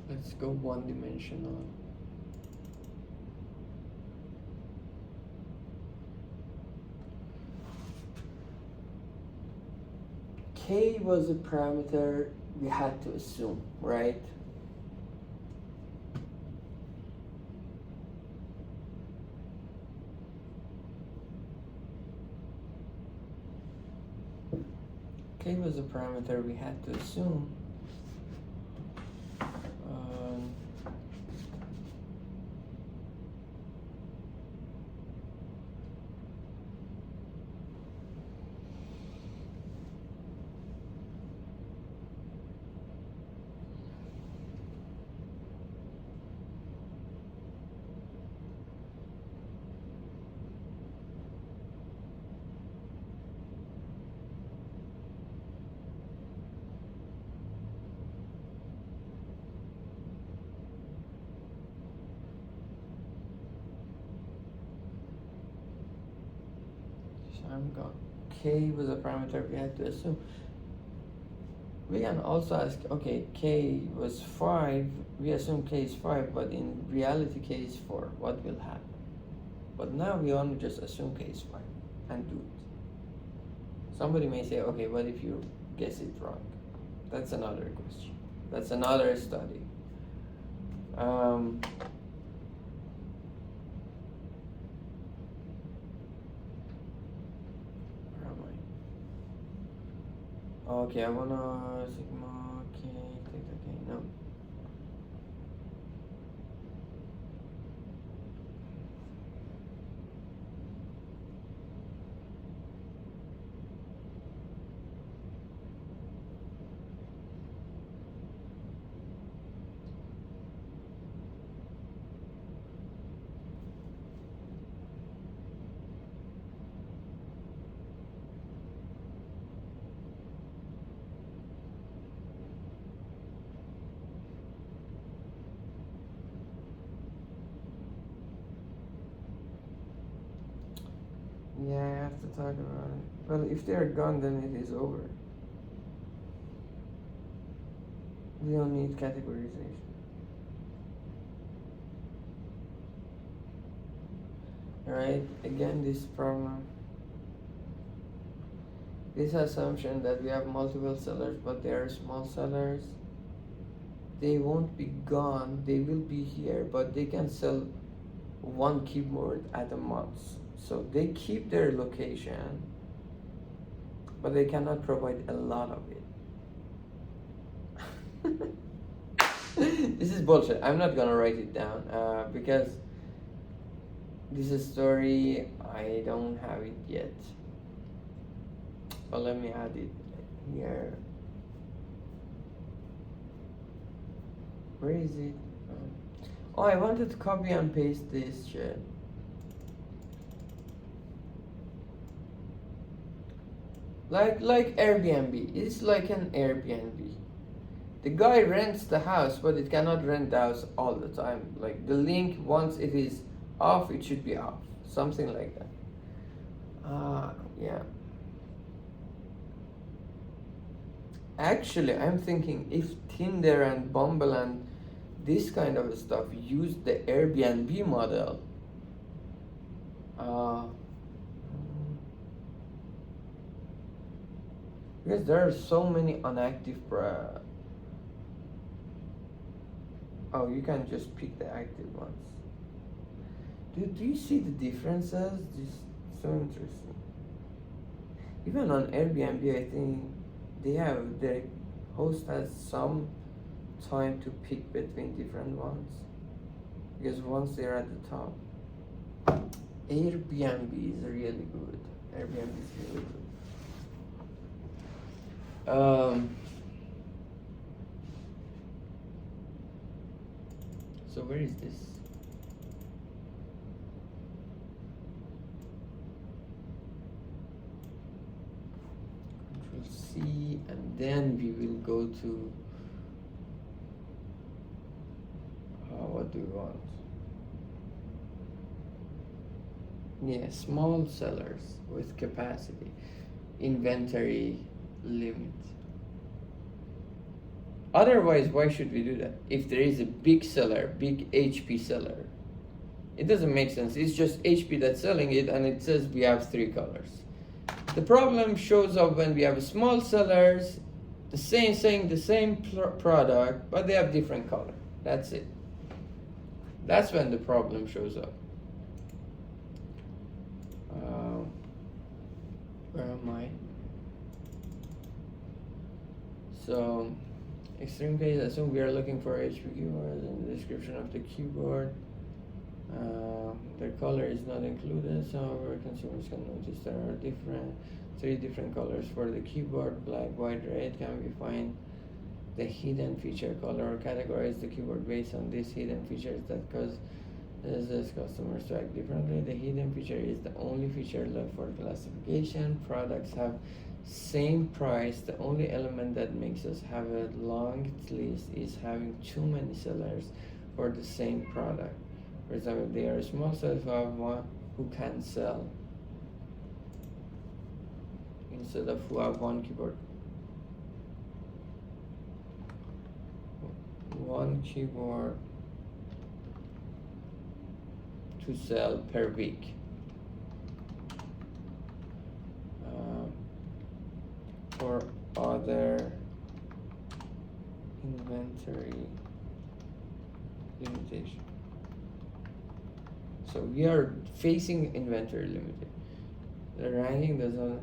A: let's go one-dimensional. K was a parameter we had to assume, right? K was a parameter we had to assume. K was a parameter we had to assume. We can also ask, okay, K was 5, we assume K is 5, but in reality K is 4, what will happen? But now we only just assume K is 5 and do it. Somebody may say, okay, what if you guess it wrong? That's another question. That's another study. Okay, I wanna sigma k theta k. No. Yeah, I have to talk about it. Well, if they're gone, then it is over. We don't need categorization. Right? Again, this problem. This assumption that we have multiple sellers, but they are small sellers. They won't be gone. They will be here, but they can sell one keyboard at a month. So they keep their location, but they cannot provide a lot of it. This is bullshit. I'm not gonna write it down because this is a story. I don't have it yet. But let me add it here. Where is it? Oh, I wanted to copy and paste this shit. Like Airbnb. It's like an Airbnb. The guy rents the house, but it cannot rent the house all the time. Like the link, once it is off, it should be off. Something like that. Yeah. Actually, I'm thinking if Tinder and Bumble and this kind of stuff use the Airbnb model, because there are so many inactive oh, you can just pick the active ones. Do you see the differences? This is so interesting. Even on Airbnb, I think the host has some time to pick between different ones, because once they're at the top, Airbnb is really good. Airbnb is really good. So where is this? Control C, and then we will go to what do we want? Yeah, small sellers with capacity, inventory limit. Otherwise, why should we do that? If there is a big seller, big HP seller, it doesn't make sense. It's just HP that's selling it, and it says we have 3 colors. The problem shows up when we have small sellers, saying the same product, but they have different color. That's it. That's when the problem shows up. Where am I? So, extreme case, assume we are looking for HP keywords in the description of the keyboard. The color is not included, however, consumers can notice there are 3 different colors for the keyboard: black, white, red. Can we find the hidden feature color or categorize the keyboard based on these hidden features that cause customers to act differently? The hidden feature is the only feature left for classification. Products have same price. The only element that makes us have a long list is having too many sellers for the same product. For example, they are small sellers who have one who can sell instead of who have one keyboard. One keyboard to sell per week. For other inventory limitation. So we are facing inventory limitation. The ranking does not.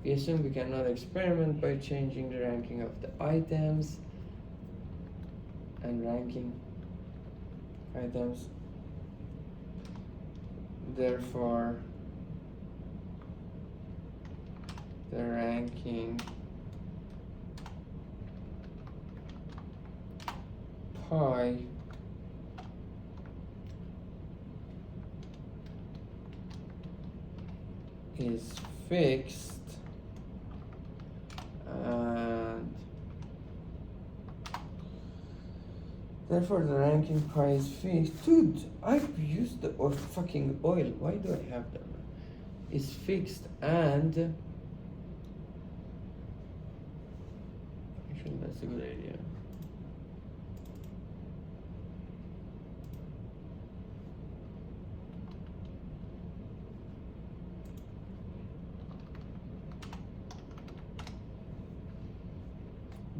A: We assume we cannot experiment by changing the ranking of the items and ranking items. Therefore, the ranking pi is fixed, and therefore the ranking pi is fixed. Dude, I've used the fucking oil. Why do I have that? Is fixed, and actually that's a good idea.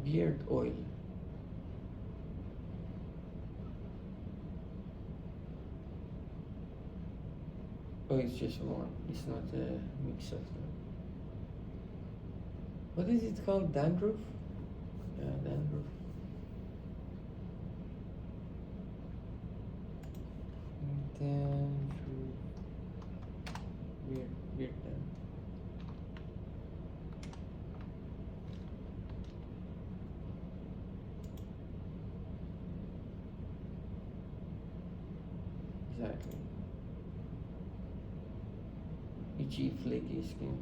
A: Beard oil. Oh, it's just one. It's not a mix of them. What is it called? Dandruff? Yeah, dandruff. Dandruff. Beard dandruff. Exactly. Itchy, flaky skin.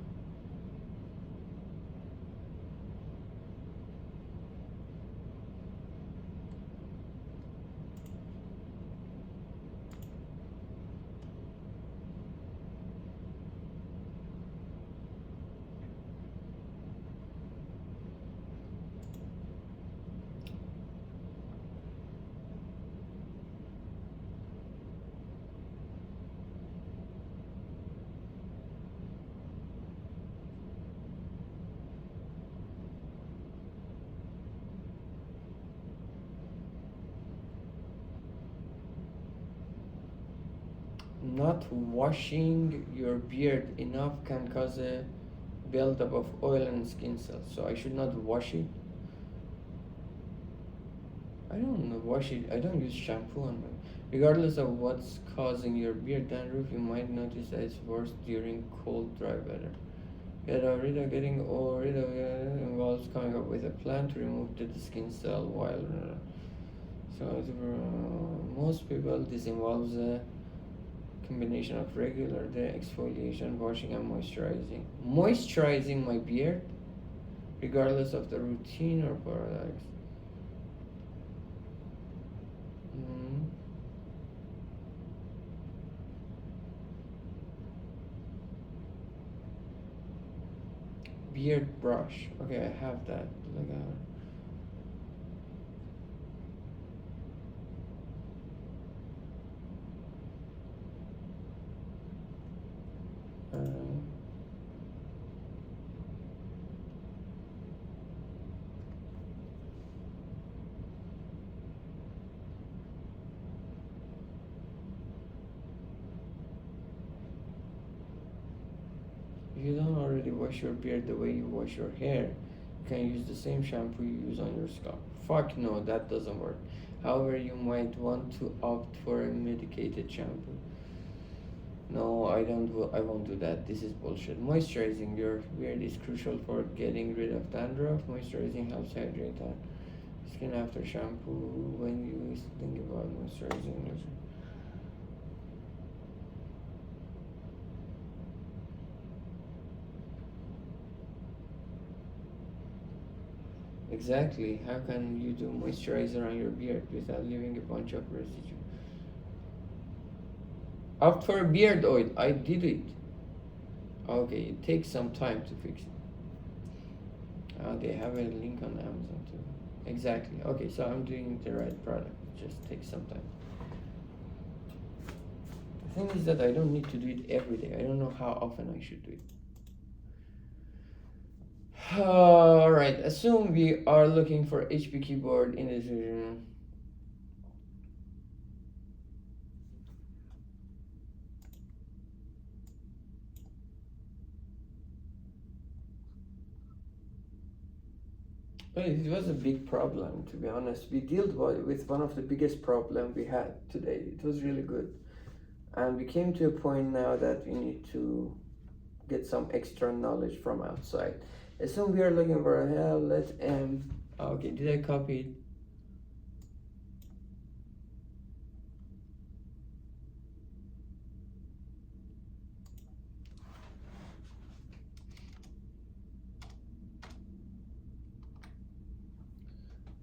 A: Not washing your beard enough can cause a buildup of oil and skin cells. So I should not wash it. I don't wash it. I don't use shampoo on my. Regardless of what's causing your beard dandruff, you might notice that it's worse during cold, dry weather. Getting rid of involves coming up with a plan to remove the skin cell while. Most people, this involves a combination of regular exfoliation, washing, and moisturizing. Moisturizing my beard, regardless of the routine or products. Mm. Beard brush. Okay, I have that. Like if you don't already wash your beard the way you wash your hair, you can use the same shampoo you use on your scalp. Fuck no, that doesn't work. However, you might want to opt for a medicated shampoo. No, I won't do that. This is bullshit. Moisturizing your beard is crucial for getting rid of dandruff. Moisturizing helps hydrate our skin after shampoo. When you think about moisturizing, exactly. How can you do moisturizer on your beard without leaving a bunch of residue? Opt for beard oil. I did it. Okay, it takes some time to fix it. They have a link on Amazon too. Exactly. Okay, so I'm doing the right product. It just takes some time. The thing is that I don't need to do it every day. I don't know how often I should do it. Alright, assume we are looking for HP keyboard in this region. But it was a big problem, to be honest. We dealt with one of the biggest problems we had today. It was really good. And we came to a point now that we need to get some extra knowledge from outside. Assume we are looking for hell, let M. Okay, did I copy it?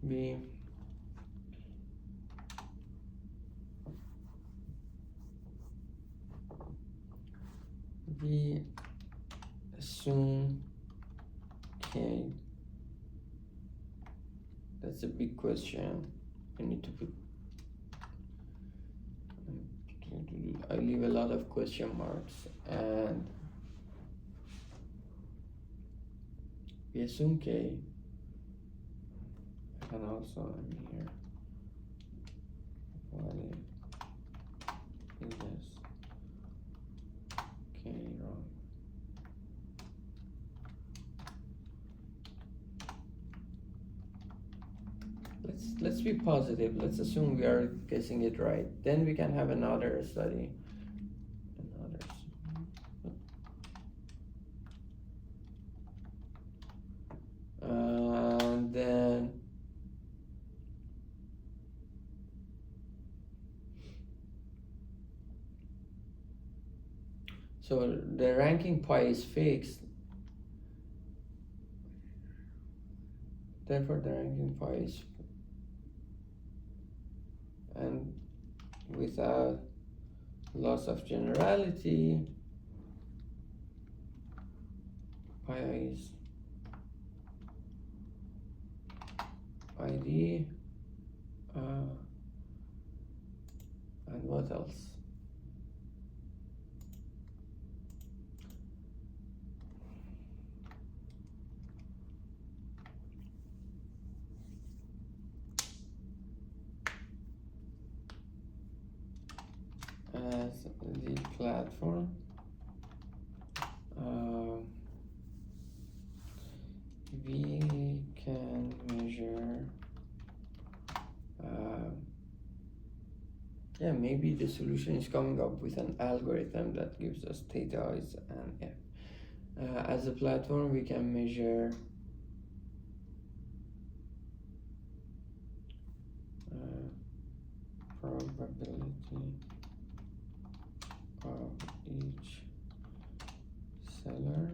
A: B. We assume K. That's a big question. I need to put. I leave a lot of question marks, and we assume K. I can also in here. Why is this K wrong? Let's be positive. Let's assume we are guessing it right. Then we can have another study. And then so the ranking pi is fixed. Therefore, the ranking pi is, and without loss of generality, pi is ID, and what else? As the platform, we can measure, yeah, maybe the solution is coming up with an algorithm that gives us theta is an f. As a platform, we can measure probability of each seller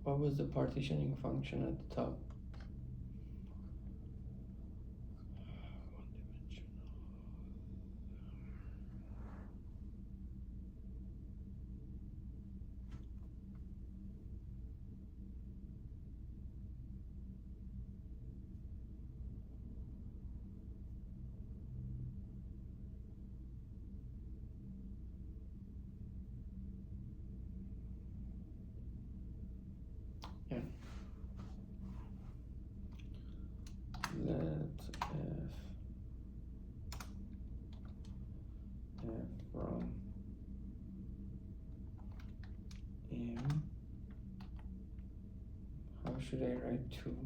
A: What was the partitioning function at the top? Yeah. Let f from M. How should I write 2?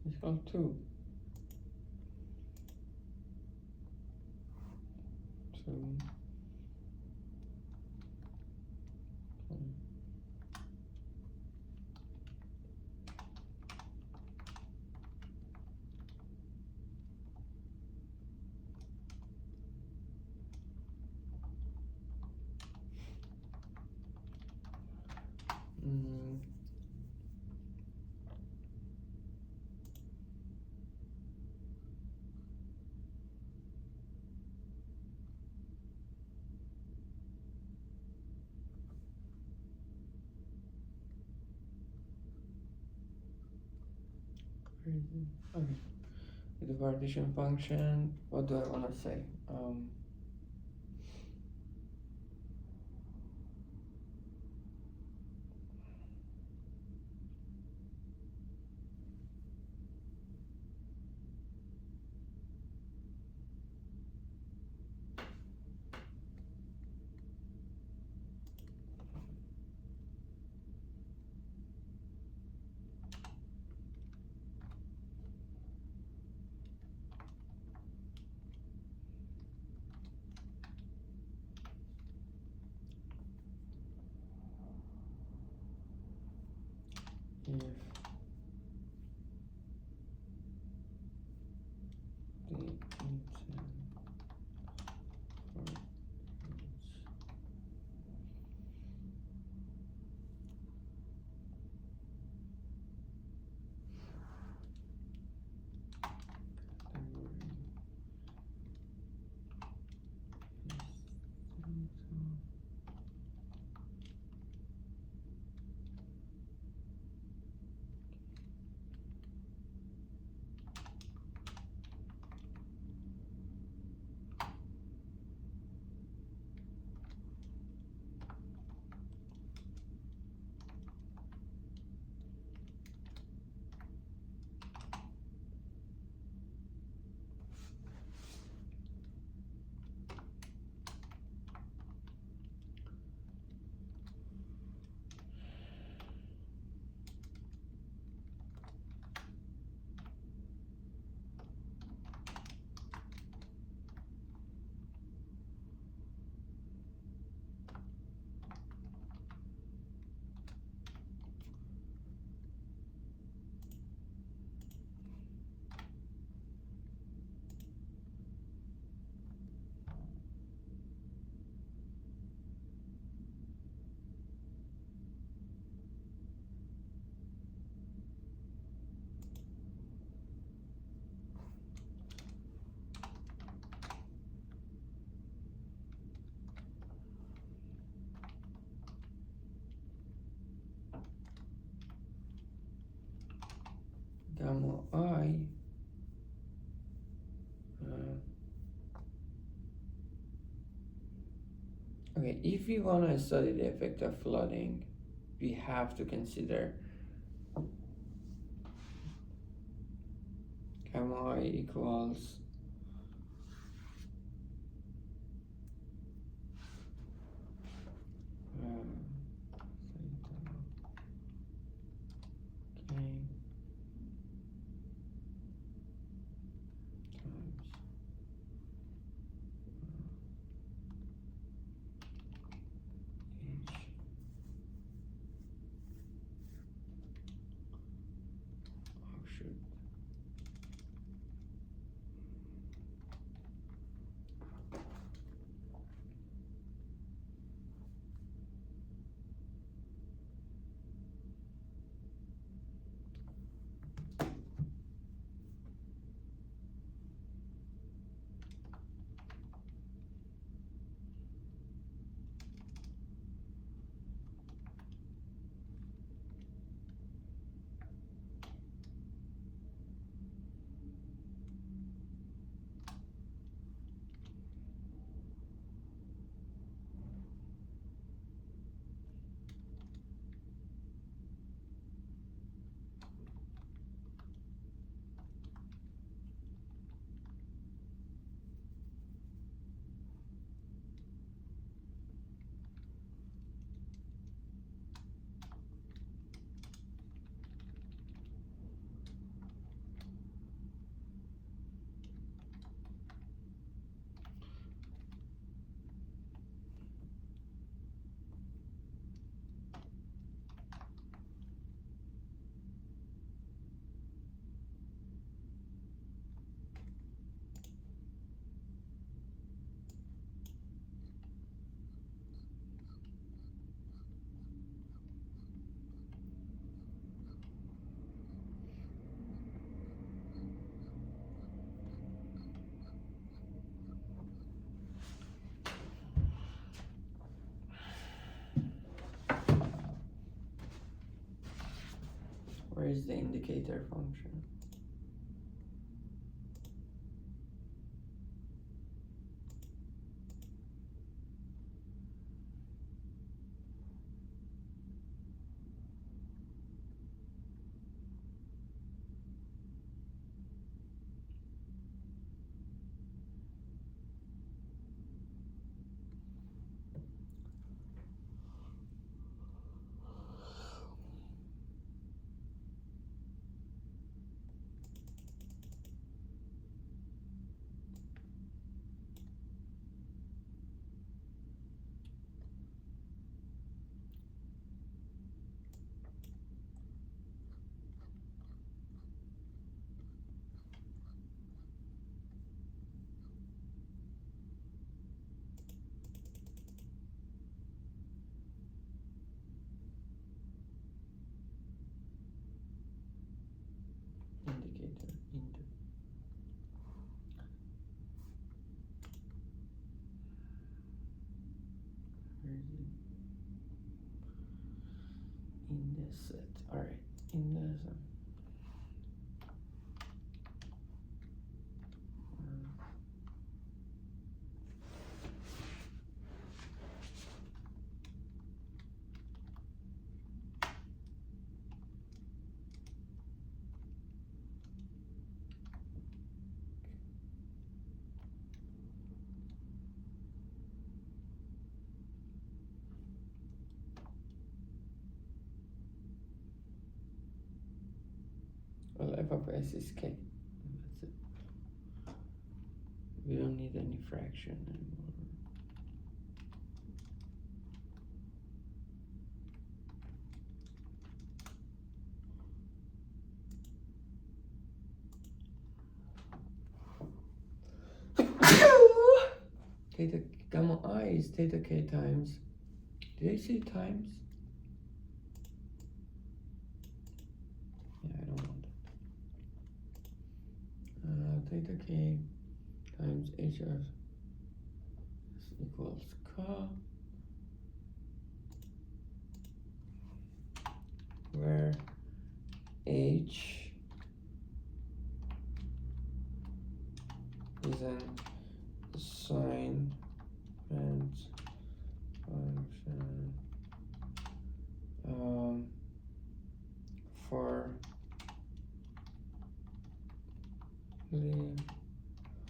A: It's called 2. 2. Okay. Mm. Where is it? Okay. With the partition function, what do I want to say? If the intent for each category gamma I okay, if we want to study the effect of flooding, we have to consider gamma I equals okay, times H. Oh shoot. Where is the indicator function? Indicator into where is it? In the set. Alright, in the set. Well, f of s is k. That's it. We don't need any fraction anymore. Theta gamma I is theta k times. Did I say times? Yeah, I don't want that. Theta k times h of s equals k, where h an assignment function for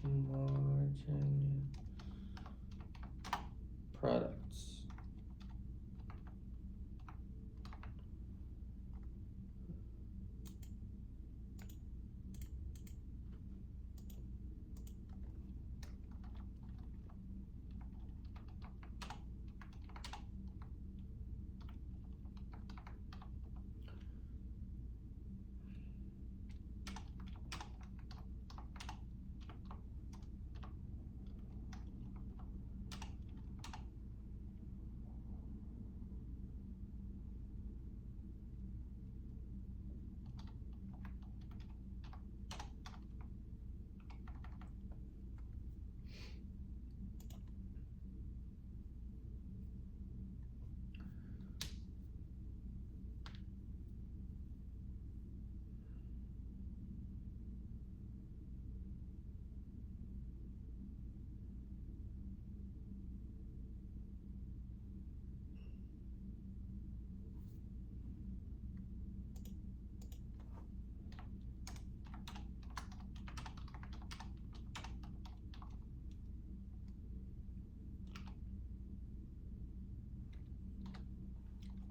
A: homogeneous products.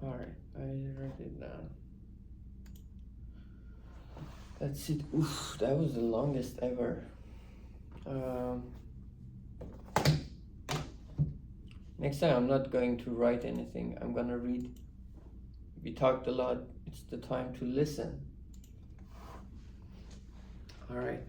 A: All right, I wrote it down. That's it. Oof, that was the longest ever. Next time I'm not going to write anything. I'm gonna read. We talked a lot. It's the time to listen. All right.